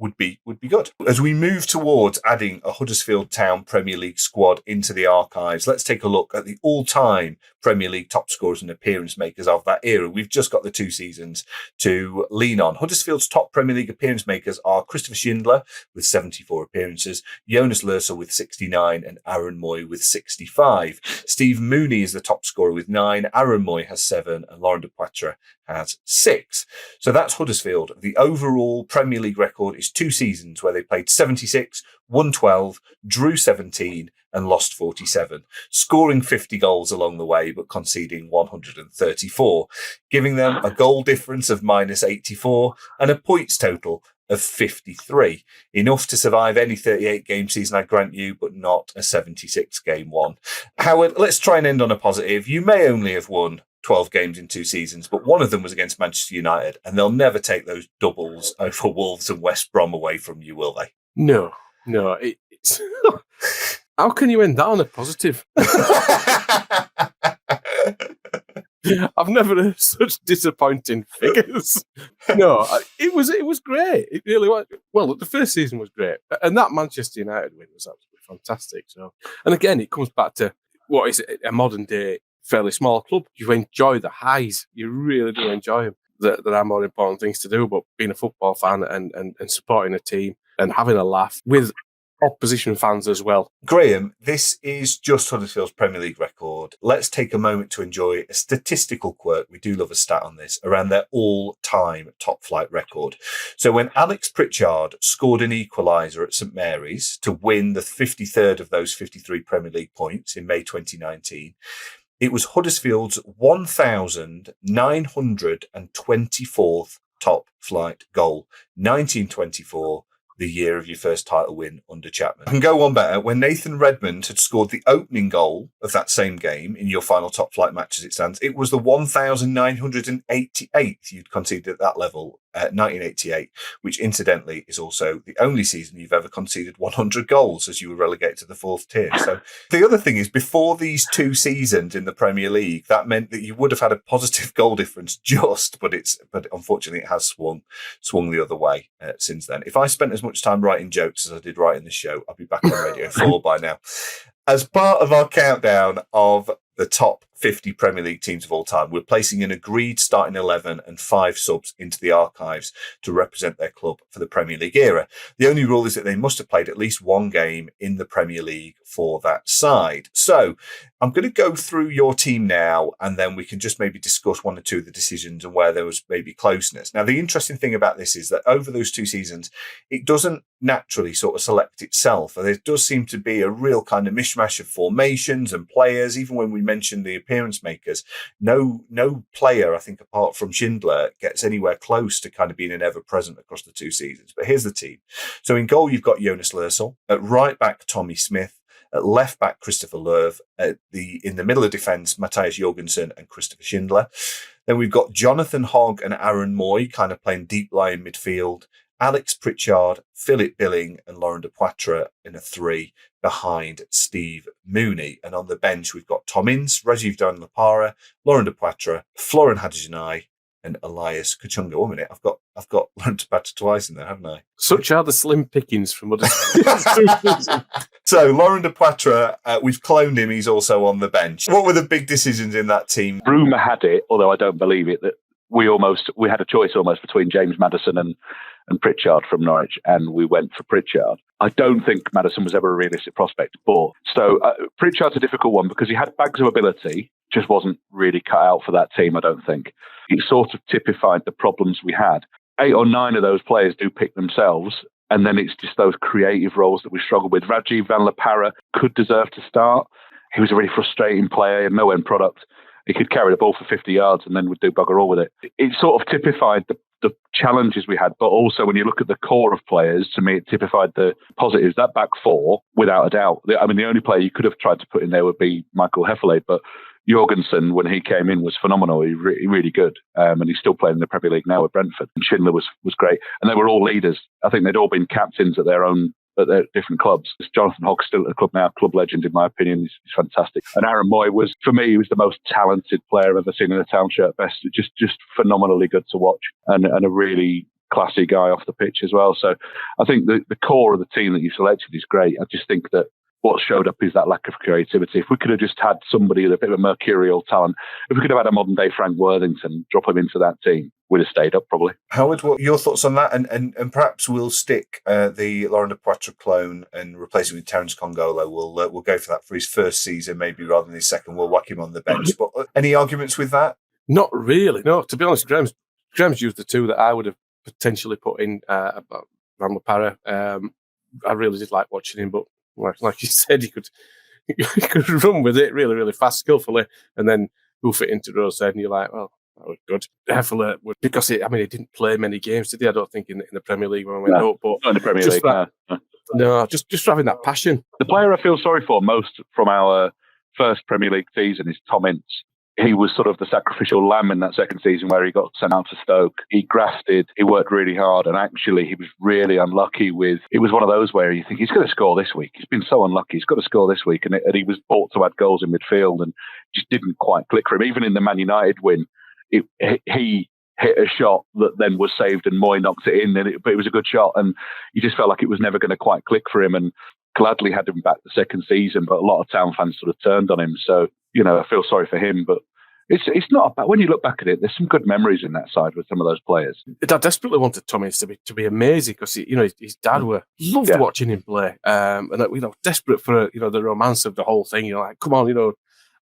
good. As we move towards adding a Huddersfield Town Premier League squad into the archives, let's take a look at the all-time Premier League top scorers and appearance makers of that era. We've just got the 2 seasons to lean on. Huddersfield's top Premier League appearance makers are Christopher Schindler with 74 appearances, Jonas Lörsel with 69 and Aaron Moy with 65. Steve Mooney is the top scorer with 9, Aaron Moy has 7 and Laurent Depoitre has 6. So that's Huddersfield. The overall Premier League record is 2 seasons where they played 76, won 12, drew 17 and lost 47, scoring 50 goals along the way, but conceding 134, giving them a goal difference of -84 and a points total of 53. Enough to survive any 38-game season, I grant you, but not a 76-game one. Howard, let's try and end on a positive. You may only have won 12 games in 2 seasons, but one of them was against Manchester United, and they'll never take those doubles over Wolves and West Brom away from you, will they? No. It's... How can you end that on a positive? I've never heard such disappointing figures. No, it was great. It really was. Well, the first season was great, and that Manchester United win was absolutely fantastic. So, and again, it comes back to what is a modern day, fairly small club. You enjoy the highs. You really do enjoy them. There are more important things to do, but being a football fan and supporting a team and having a laugh with opposition fans as well. Graham, this is just Huddersfield's Premier League record. Let's take a moment to enjoy a statistical quirk. We do love a stat on this, around their all-time top-flight record. So when Alex Pritchard scored an equaliser at St Mary's to win the 53rd of those 53 Premier League points in May 2019, it was Huddersfield's 1,924th top-flight goal, 1924, the year of your first title win under Chapman. I can go one better. When Nathan Redmond had scored the opening goal of that same game in your final top flight match as it stands, it was the 1,988th you'd conceded at that level 1988, which incidentally is also the only season you've ever conceded 100 goals as you were relegated to the 4th tier. So the other thing is, before these 2 seasons in the Premier League, that meant that you would have had a positive goal difference but unfortunately it has swung the other way since then. If I spent as much time writing jokes as I did writing the show, I'd be back on Radio 4 by now. As part of our countdown of the top 50 Premier League teams of all time, we're placing an agreed starting 11 and 5 subs into the archives to represent their club for the Premier League era. The only rule is that they must have played at least one game in the Premier League for that side. So I'm going to go through your team now, and then we can just maybe discuss one or two of the decisions and where there was maybe closeness. Now, the interesting thing about this is that over those 2 seasons, it doesn't naturally sort of select itself. And there does seem to be a real kind of mishmash of formations and players. Even when we mentioned the appearance makers, no player, I think, apart from Schindler, gets anywhere close to kind of being an ever-present across the 2 seasons. But here's the team. So in goal, you've got Jonas Lörsel. At right back, Tommy Smith. At left back, Christopher Löw. In the middle of defence, Matthias Jorgensen and Christopher Schindler. Then we've got Jonathan Hogg and Aaron Moy kind of playing deep line midfield. Alex Pritchard, Philip Billing and Laurent Depoitre in a 3 behind Steve Mooney. And on the bench, we've got Tom Ince, Rajiv Lapara, Laurent Depoitre, Florian Hadjianai and Elias Kachunga. 1 minute, I've got Laurent Depoitre twice in there, haven't I? Such are the slim pickings from Huddersfield. So Laurent Depoitre, we've cloned him. He's also on the bench. What were the big decisions in that team? Rumour had it, although I don't believe it, that we had a choice almost between James Maddison and Pritchard from Norwich, and we went for Pritchard. I don't think Maddison was ever a realistic prospect, but Pritchard's a difficult one because he had bags of ability, just wasn't really cut out for that team, I don't think. It sort of typified the problems we had. 8 or 9 of those players do pick themselves, and then it's just those creative roles that we struggle with. Rajiv Van La Parra could deserve to start. He was a really frustrating player, no end product. He could carry the ball for 50 yards and then would do bugger all with it. It sort of typified the challenges we had, but also when you look at the core of players, to me, it typified the positives. That back 4, without a doubt. I mean, the only player you could have tried to put in there would be Michael Hefele, but Jorgensen, when he came in, was phenomenal. He really good. And he's still playing in the Premier League now with Brentford. And Schindler was great. And they were all leaders. I think they'd all been captains at their different clubs. Jonathan Hogg's still at the club now, club legend in my opinion. He's fantastic. And Aaron Moy was, for me, he was the most talented player I've ever seen in a Town shirt best. Just phenomenally good to watch and a really classy guy off the pitch as well. So I think the core of the team that you selected is great. I just think that what showed up is that lack of creativity. If we could have just had somebody with a bit of a mercurial talent, if we could have had a modern day Frank Worthington, drop him into that team, we'd have stayed up probably. Howard, what are your thoughts on that? And perhaps we'll stick the Laurent Depoitre clone and replace him with Terence Congolo. We'll go for that for his first season, maybe rather than his second. We'll whack him on the bench. But any arguments with that? Not really. No, to be honest, Graham's used the 2 that I would have potentially put in Van La Parra. I really did like watching him, but like you said, he could run with it really, really fast, skillfully, and then hoof it into Rose head, and you're like, well, that was good. Hefele, because he didn't play many games, did he? I don't think in the Premier League when I went up, but not in the Premier League. No, just having that passion. The player I feel sorry for most from our first Premier League season is Tom Ince. He was sort of the sacrificial lamb in that second season where he got sent out to Stoke. He grafted, he worked really hard, and actually he was really unlucky with, it was one of those where you think he's going to score this week. He's been so unlucky, he's got to score this week, and he was bought to add goals in midfield and just didn't quite click for him. Even in the Man United win, he hit a shot that then was saved and Moy knocked it in, but it was a good shot, and you just felt like it was never going to quite click for him, and gladly had him back the second season, but a lot of Town fans sort of turned on him. So, I feel sorry for him, but it's not bad. When you look back at it, there's some good memories in that side with some of those players. I desperately wanted Tommy to be amazing because his dad loved watching him play, and desperate for the romance of the whole thing. Like, come on,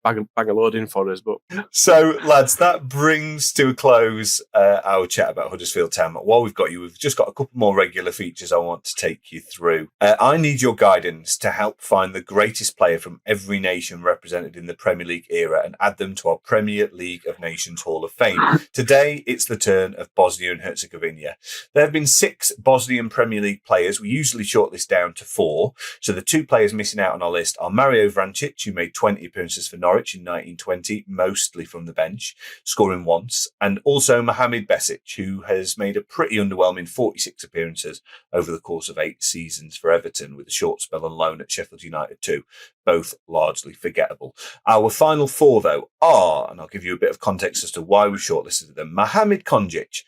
bang a load in for us. But so, lads, that brings to a close our chat about Huddersfield Town. While we've got you, we've just got a couple more regular features I want to take you through. I need your guidance to help find the greatest player from every nation represented in the Premier League era and add them to our Premier League of Nations Hall of Fame. Today, it's the turn of Bosnia and Herzegovina. There have been 6 Bosnian Premier League players. We usually shortlist down to 4. So the 2 players missing out on our list are Mario Vrancic, who made 20 appearances for Norwich Norwich in 1920, mostly from the bench, scoring once, and also Mohamed Besic, who has made a pretty underwhelming 46 appearances over the course of 8 seasons for Everton, with a short spell on loan at Sheffield United too, both largely forgettable. Our final 4, though, are, and I'll give you a bit of context as to why we've shortlisted them, Mohamed Konjic.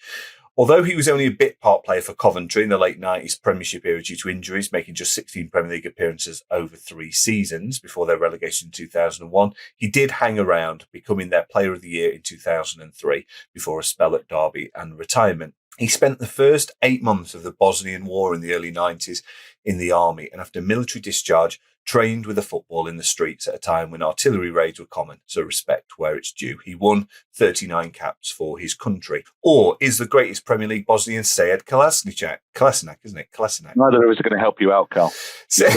Although he was only a bit part player for Coventry in the late 90s Premiership era due to injuries, making just 16 Premier League appearances over 3 seasons before their relegation in 2001, he did hang around, becoming their Player of the Year in 2003 before a spell at Derby and retirement. He spent the first 8 months of the Bosnian War in the early 90s in the army, and after military discharge, trained with a football in the streets at a time when artillery raids were common, so respect where it's due. He won 39 caps for his country. Or is the greatest Premier League Bosnian Sead Kolasinac, isn't it? Kolasinac. Neither of us are going to help you out, Cal. Sead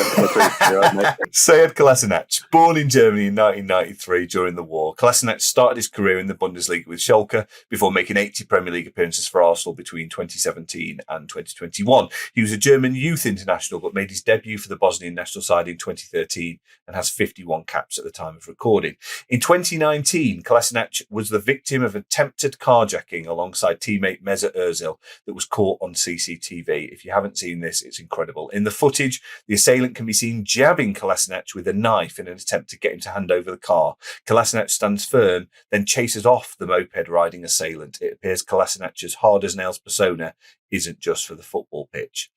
Kolasinac, born in Germany in 1993 during the war. Kolasinac started his career in the Bundesliga with Schalke before making 80 Premier League appearances for Arsenal between 2017 and 2021. He was a German youth international but made his debut for the Bosnian national side in 2013 and has 51 caps at the time of recording. In 2019, Kolasinac was the victim of attempted carjacking alongside teammate Mesut Ozil that was caught on CCTV. If you haven't seen this, it's incredible. In the footage, the assailant can be seen jabbing Kolasinac with a knife in an attempt to get him to hand over the car. Kolasinac stands firm, then chases off the moped-riding assailant. It appears Kolasinac's hard-as-nails persona isn't just for the football pitch.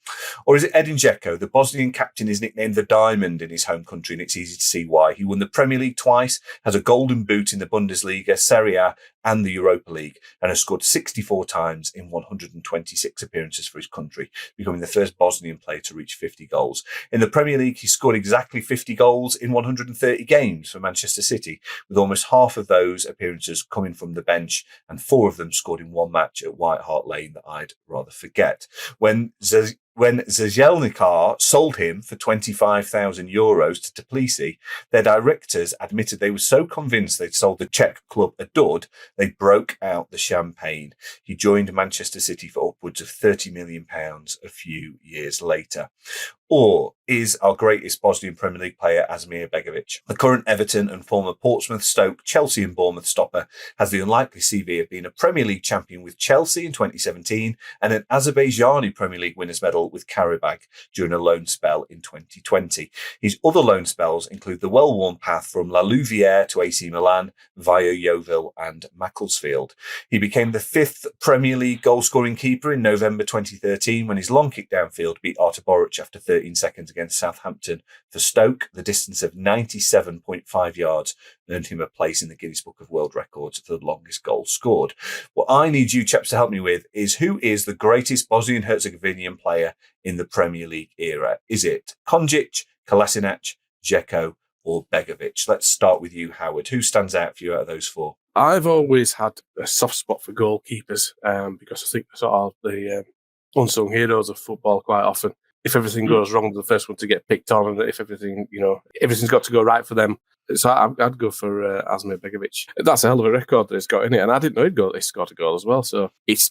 Or is it Edin Dzeko? The Bosnian captain is nicknamed the Diamond in his home country, and it's easy to see why. He won the Premier League twice, has a golden boot in the Bundesliga, Serie A and the Europa League, and has scored 64 times in 126 appearances for his country, becoming the first Bosnian player to reach 50 goals. In the Premier League, he scored exactly 50 goals in 130 games for Manchester City, with almost half of those appearances coming from the bench, and 4 of them scored in one match at White Hart Lane that I'd rather forget. When Zajelnikar sold him for €25,000 to Tbilisi, their directors admitted they were so convinced they'd sold the Czech club a dud, they broke out the champagne. He joined Manchester City for upwards of £30 million a few years later. Or is our greatest Bosnian Premier League player Asmir Begovic? The current Everton and former Portsmouth, Stoke, Chelsea and Bournemouth stopper has the unlikely CV of being a Premier League champion with Chelsea in 2017 and an Azerbaijani Premier League winners' medal with Karabakh during a loan spell in 2020. His other loan spells include the well-worn path from La Louvière to AC Milan via Yeovil and Macclesfield. He became the 5th Premier League goal-scoring keeper in November 2013 when his long kick downfield beat Artur Boruc after 13 seconds against Southampton. For Stoke, the distance of 97.5 yards earned him a place in the Guinness Book of World Records for the longest goal scored. What I need you chaps to help me with is, who is the greatest Bosnian-Herzegovinian player in the Premier League era? Is it Konjic, Kolasinac, Dzeko or Begovic? Let's start with you, Howard. Who stands out for you out of those 4? I've always had a soft spot for goalkeepers because I think they're sort of the unsung heroes of football quite often. If everything goes wrong, they're the first one to get picked on, and if everything, everything's got to go right for them. So I'd go for Asmir Begovic. That's a hell of a record that he's got in it, and I didn't know he scored a goal as well. So it's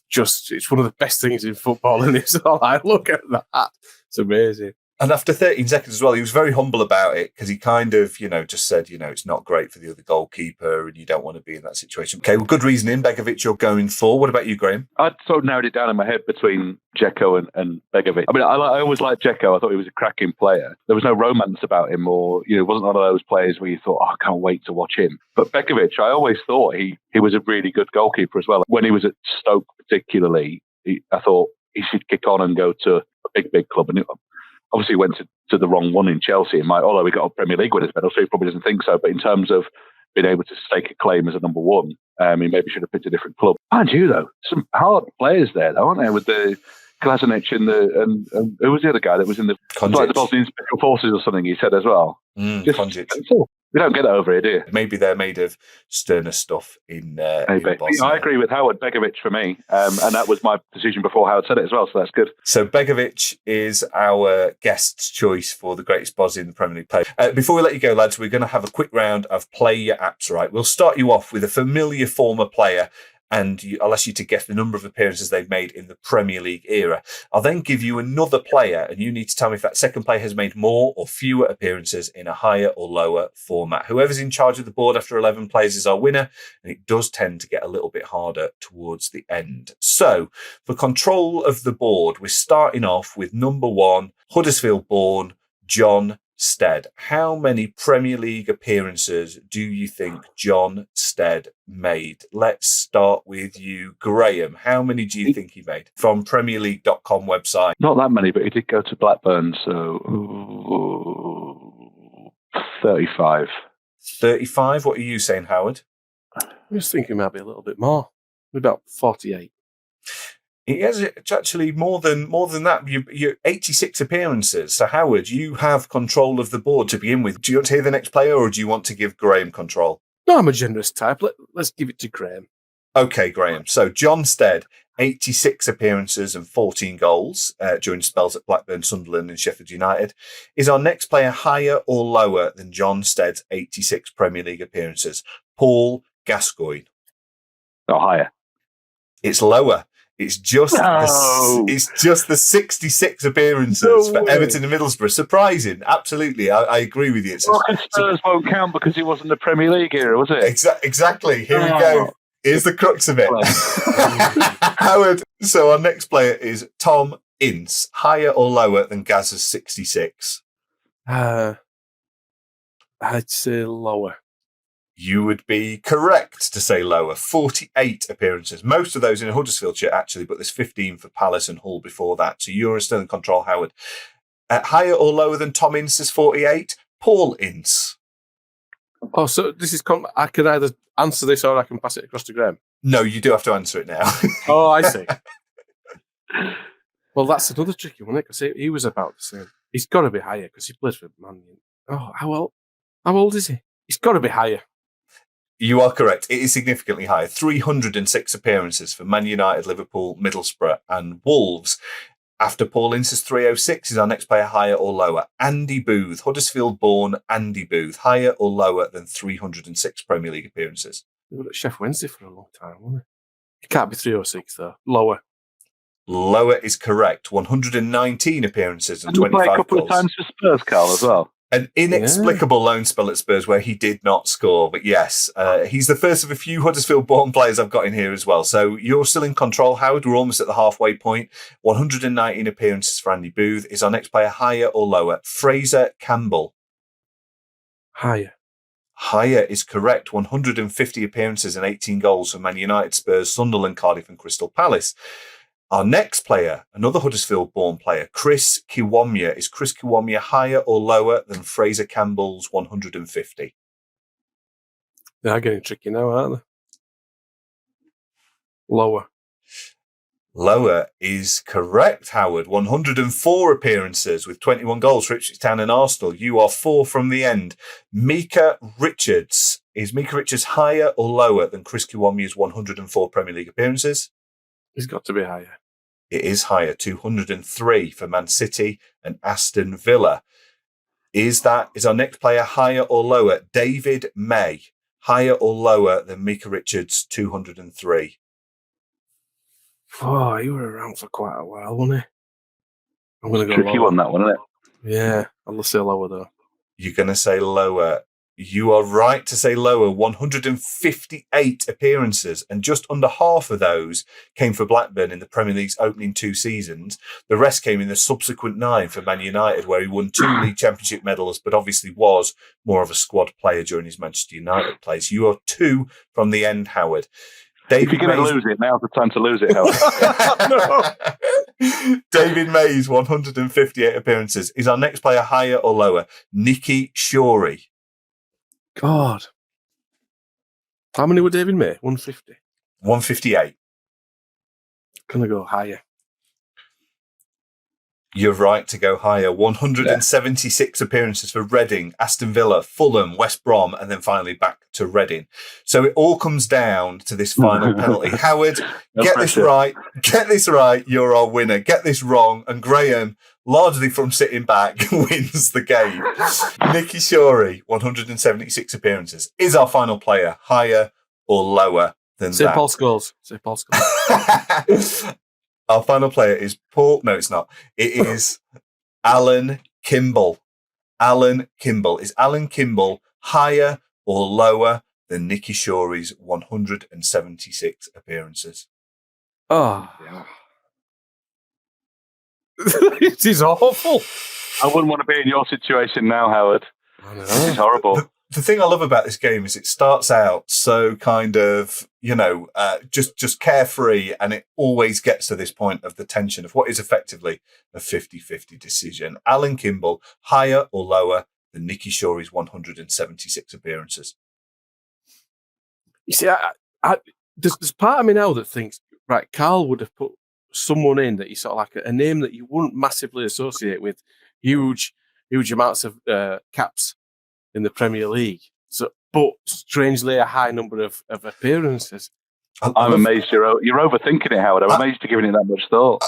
one of the best things in football, and it's all I look at that. It's amazing. And after 13 seconds as well, he was very humble about it, because he kind of, just said, it's not great for the other goalkeeper and you don't want to be in that situation. Okay, well, good reasoning. Begovic, you're going for. What about you, Graeme? I'd sort of narrowed it down in my head between Dzeko and Begovic. I mean, I always liked Dzeko. I thought he was a cracking player. There was no romance about him, or, it wasn't one of those players where you thought, I can't wait to watch him. But Begovic, I always thought he was a really good goalkeeper as well. When he was at Stoke particularly, I thought he should kick on and go to a big club. And obviously went to the wrong one in Chelsea. Although we got a Premier League winners medal, so he probably doesn't think so. But in terms of being able to stake a claim as a number 1, he maybe should have picked a different club. Mind you, though, some hard players there, though, aren't there? With the Kolasinac and who was the other guy that was in the Bosnian Special Forces or something? He said as well. Konjic. We don't get that over here, do you? Maybe they're made of sterner stuff in Bosnia. I agree with Howard. Begovic for me. And that was my decision before Howard said it as well, so that's good. So Begovic is our guest's choice for the greatest Bosnian in the Premier League player. Before we let you go, lads, we're going to have a quick round of Play Your Apps Right. We'll start you off with a familiar former player and I'll ask you to guess the number of appearances they've made in the Premier League era. I'll then give you another player, and you need to tell me if that second player has made more or fewer appearances in a higher or lower format. Whoever's in charge of the board after 11 players is our winner, and it does tend to get a little bit harder towards the end. So, for control of the board, we're starting off with number 1, Huddersfield-born John Stead. How many Premier League appearances do you think John Stead made? Let's start with you, Graham. How many do you think he made from PremierLeague.com website? Not that many, but he did go to Blackburn, so 35. 35? What are you saying, Howard? I was thinking maybe a little bit more. About 48. It has actually more than that. You're 86 appearances. So, Howard, you have control of the board to begin with. Do you want to hear the next player, or do you want to give Graham control? No, I'm a generous type. Let's give it to Graham. Okay, Graham. So, John Stead, 86 appearances and 14 goals during spells at Blackburn, Sunderland and Sheffield United. Is our next player higher or lower than John Stead's 86 Premier League appearances? Paul Gascoigne. Or higher. It's lower. It's just the 66 appearances for Everton and Middlesbrough. Surprising, absolutely. I agree with you. Spurs won't count because he wasn't the Premier League era, was it? Exactly. Here we go. Here's the crux of it. Howard. So our next player is Tom Ince. Higher or lower than Gaz's 66? I'd say lower. You would be correct to say lower. 48 appearances. Most of those in a Huddersfield shirt, actually, but there's 15 for Palace and Hull before that. So you're still in control, Howard. Higher or lower than Tom Ince's 48? Paul Ince. Oh, so this is... I can either answer this or I can pass it across to Graham. No, you do have to answer it now. Oh, I see. Well, that's another tricky one, because he was about the same. He's got to be higher because he plays for Man United. Oh, how old is he? He's got to be higher. You are correct. It is significantly higher. 306 appearances for Man United, Liverpool, Middlesbrough and Wolves. After Paul Ince's 306 is our next player higher or lower? Andy Booth, Huddersfield-born Andy Booth. Higher or lower than 306 Premier League appearances? He was at Chef Wednesday for a long time, wasn't he? It can't be 306, though. Lower. Lower is correct. 119 appearances and 25 goals. He played a couple of times for Spurs, Carl, as well. An inexplicable loan spell at Spurs where he did not score. But yes, he's the first of a few Huddersfield-born players I've got in here as well. So you're still in control, Howard. We're almost at the halfway point. 119 appearances for Andy Booth. Is our next player higher or lower? Fraser Campbell. Higher. Higher is correct. 150 appearances and 18 goals for Man United, Spurs, Sunderland, Cardiff and Crystal Palace. Our next player, another Huddersfield-born player, Chris Kiwomya. Is Chris Kiwomya higher or lower than Fraser Campbell's 150? They are getting tricky now, aren't they? Lower. Lower is correct, Howard. 104 appearances with 21 goals for Ipswich Town and Arsenal. You are 4 from the end. Micah Richards. Is Micah Richards higher or lower than Chris Kiwomya's 104 Premier League appearances? He's got to be higher. It is higher, 203 for Man City and Aston Villa. Is our next player higher or lower? David May, higher or lower than Micah Richards' 203? Oh, he were around for quite a while, wasn't he? I'm going to go tricky lower. One, that one, isn't it? Yeah, I'll say lower, though. You're going to say lower. You are right to say lower. 158 appearances, and just under half of those came for Blackburn in the Premier League's opening 2 seasons. The rest came in the subsequent 9 for Man United, where he won 2 League Championship medals, but obviously was more of a squad player during his Manchester United place. You are 2 from the end, Howard. If you're going to lose it, now's the time to lose it, Howard. David May's 158 appearances. Is our next player higher or lower? Nicky Shorey. God. How many were David May? 150? 158. Gonna go higher. You're right to go higher. 176 appearances for Reading, Aston Villa, Fulham, West Brom, and then finally back to Reading. So it all comes down to this final penalty. Howard, get this right. Get this right. You're our winner. Get this wrong. And Graham, largely from sitting back, wins the game. Nicky Shorey, 176 appearances. Is our final player higher or lower than St. that. Paul Scholes. St. Paul Scholes. Our final player is Paul. No, it's not. It is Alan Kimball. Alan Kimball. Is Alan Kimball higher or lower than Nicky Shorey's 176 appearances? Oh, it is awful. I wouldn't want to be in your situation now, Howard. I know. This is horrible. The thing I love about this game is it starts out so kind of, just carefree, and it always gets to this point of the tension of what is effectively a 50-50 decision. Alan Kimball, higher or lower than Nicky Shorey's 176 appearances? You see, there's part of me now that thinks, right, Carl would have put someone in that you sort of like a name that you wouldn't massively associate with huge amounts of caps in the Premier League. So, but strangely, a high number of appearances. I'm amazed you're overthinking it, Howard. I'm amazed you're giving it that much thought.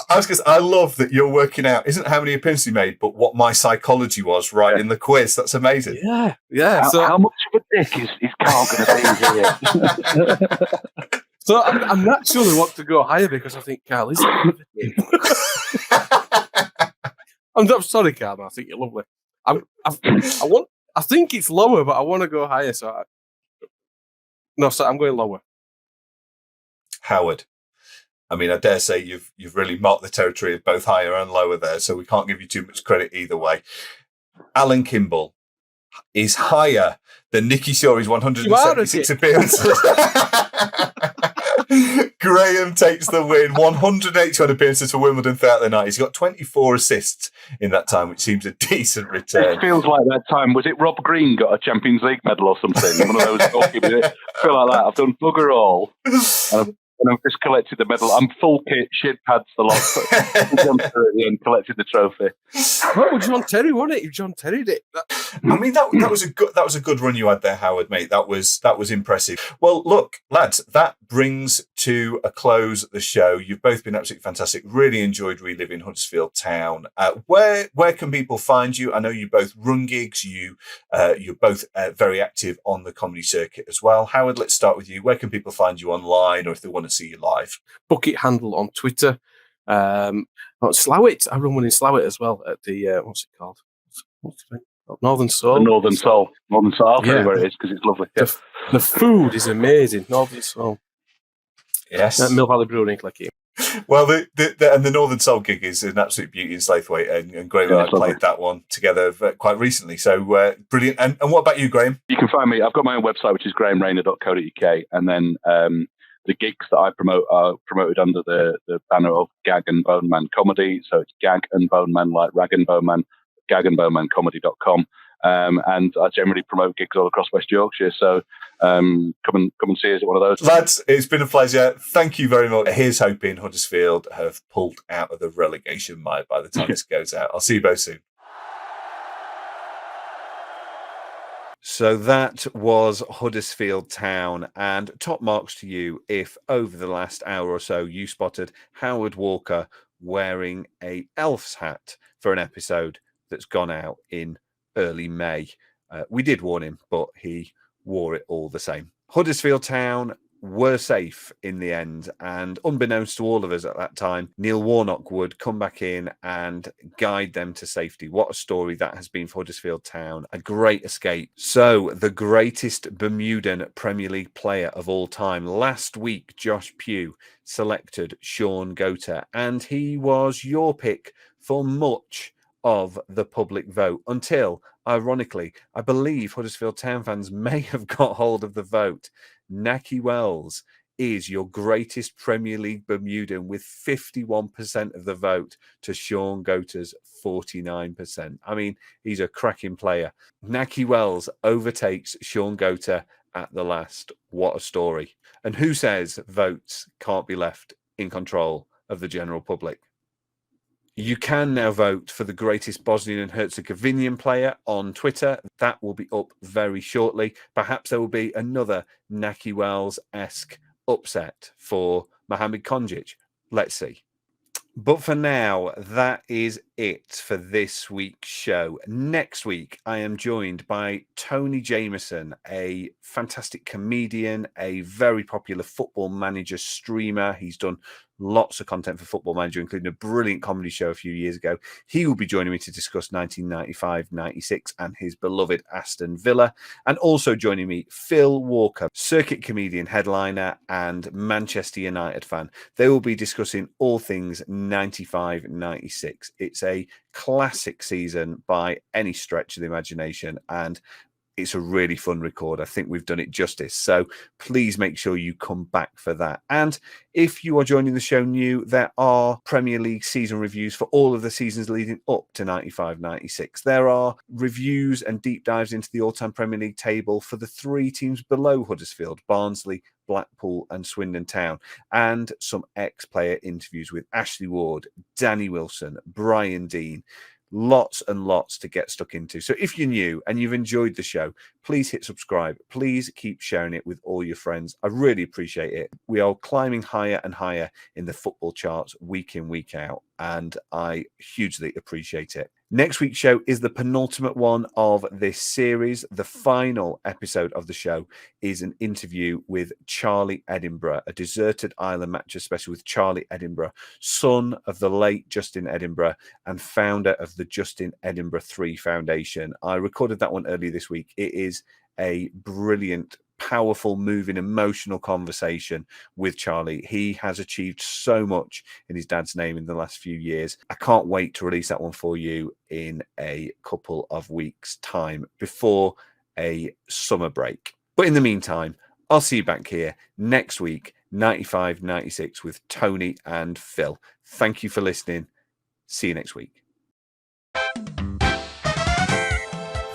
I love that you're working out, isn't how many appearances he made, but what my psychology was in the quiz. That's amazing. Yeah. How much of a dick is Carl going to be here? So I'm naturally want to go higher because I think Carl is. I'm sorry, Carl. I think you're lovely. I think it's lower, but I want to go higher. So I'm going lower. Howard, I mean, I dare say you've really marked the territory of both higher and lower there, so we can't give you too much credit either way. Alan Kimball is higher than Nicky Shorey's 176 appearances. Graham takes the win. 181 appearances for Wimbledon throughout the night. He's got 24 assists in that time, which seems a decent return. It feels like that time. Was it Rob Green got a Champions League medal or something? One of those. I feel like that. I've done bugger all. And I've just collected the medal. I'm full kit, shin pads, the lot. And collected the trophy. What was John Terry, wasn't it? John Terry did. I mean, that was a good run you had there, Howard, mate. That was impressive. Well, look, lads, that brings to a close the show. You've both been absolutely fantastic. Really enjoyed reliving Huddersfield Town. Where can people find you? I know you both run gigs. You're both very active on the comedy circuit as well. Howard, let's start with you. Where can people find you online, or if they want to see you live? Bucket Handle on Twitter. Slowett. I run one in Slowett as well at the what's it called? What's the thing? Northern Soul. The Northern Soul. I'll tell you where it is because it's lovely. Yeah. The food is amazing. Northern Soul. Yes. Mill Valley Brewing, Clicky. Well, the Northern Soul gig is an absolute beauty in Slaithwaite, and Graham and I played that one together quite recently. So brilliant. And what about you, Graham? You can find me. I've got my own website, which is graemerayner.co.uk, and then the gigs that I promote are promoted under the banner of Gag and Bone Man Comedy. So it's Gag and Bone Man, like Rag and Bone Man, gagandbonemancomedy.com. And I generally promote gigs all across West Yorkshire. So come and see us at one of those. Lads, it's been a pleasure. Thank you very much. Here's hoping Huddersfield have pulled out of the relegation mire by the time this goes out. I'll see you both soon. So that was Huddersfield Town, and top marks to you if over the last hour or so you spotted Howard Walker wearing a elf's hat for an episode that's gone out in early May. We did warn him, but he wore it all the same. Huddersfield Town were safe in the end, and unbeknownst to all of us at that time, Neil Warnock would come back in and guide them to safety. What a story that has been for Huddersfield Town. A great escape. So, the greatest Bermudan Premier League player of all time. Last week, Josh Pugh selected Sean Goater, and he was your pick for much of the public vote until, ironically, I believe Huddersfield Town fans may have got hold of the vote. Nahki Wells is your greatest Premier League Bermudan with 51% of the vote to Sean Goater's 49%. I mean, he's a cracking player. Nahki Wells overtakes Sean Goater at the last. What a story. And who says votes can't be left in control of the general public? You can now vote for the greatest Bosnian and Herzegovinian player on Twitter. That will be up very shortly. Perhaps there will be another Nahki Wells-esque upset for Mohamed Konjic. Let's see. But for now, that is it for this week's show. Next week, I am joined by Tony Jameson, a fantastic comedian, a very popular Football Manager streamer. He's done lots of content for Football Manager, including a brilliant comedy show a few years ago. He will be joining me to discuss 1995-96 and his beloved Aston Villa. And also joining me, Phil Walker, circuit comedian, headliner, and Manchester United fan. They will be discussing all things 95-96. It's a classic season by any stretch of the imagination, and it's a really fun record. I think we've done it justice. So please make sure you come back for that. And if you are joining the show new, there are Premier League season reviews for all of the seasons leading up to 95-96. There are reviews and deep dives into the all-time Premier League table for the 3 teams below Huddersfield: Barnsley, Blackpool and Swindon Town, and some ex-player interviews with Ashley Ward, Danny Wilson, Brian Dean. Lots and lots to get stuck into. So if you're new and you've enjoyed the show, please hit subscribe. Please keep sharing it with all your friends. I really appreciate it. We are climbing higher and higher in the football charts week in, week out, and I hugely appreciate it. Next week's show is the penultimate one of this series. The final episode of the show is an interview with Charlie Edinburgh, a deserted island matches special with Charlie Edinburgh, son of the late Justin Edinburgh and founder of the Justin Edinburgh 3 Foundation. I recorded that one earlier this week. It is a brilliant, powerful, moving, emotional conversation with Charlie. He has achieved so much in his dad's name in the last few years. I can't wait to release that one for you in a couple of weeks' time before a summer break. But in the meantime, I'll see you back here next week, 95-96, with Tony and Phil. Thank you for listening. See you next week.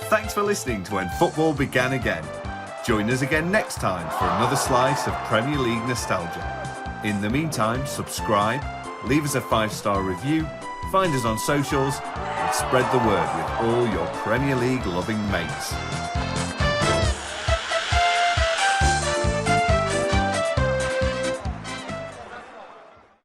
Thanks for listening to When Football Began Again. Join us again next time for another slice of Premier League nostalgia. In the meantime, subscribe, leave us a 5-star review, find us on socials, and spread the word with all your Premier League loving mates.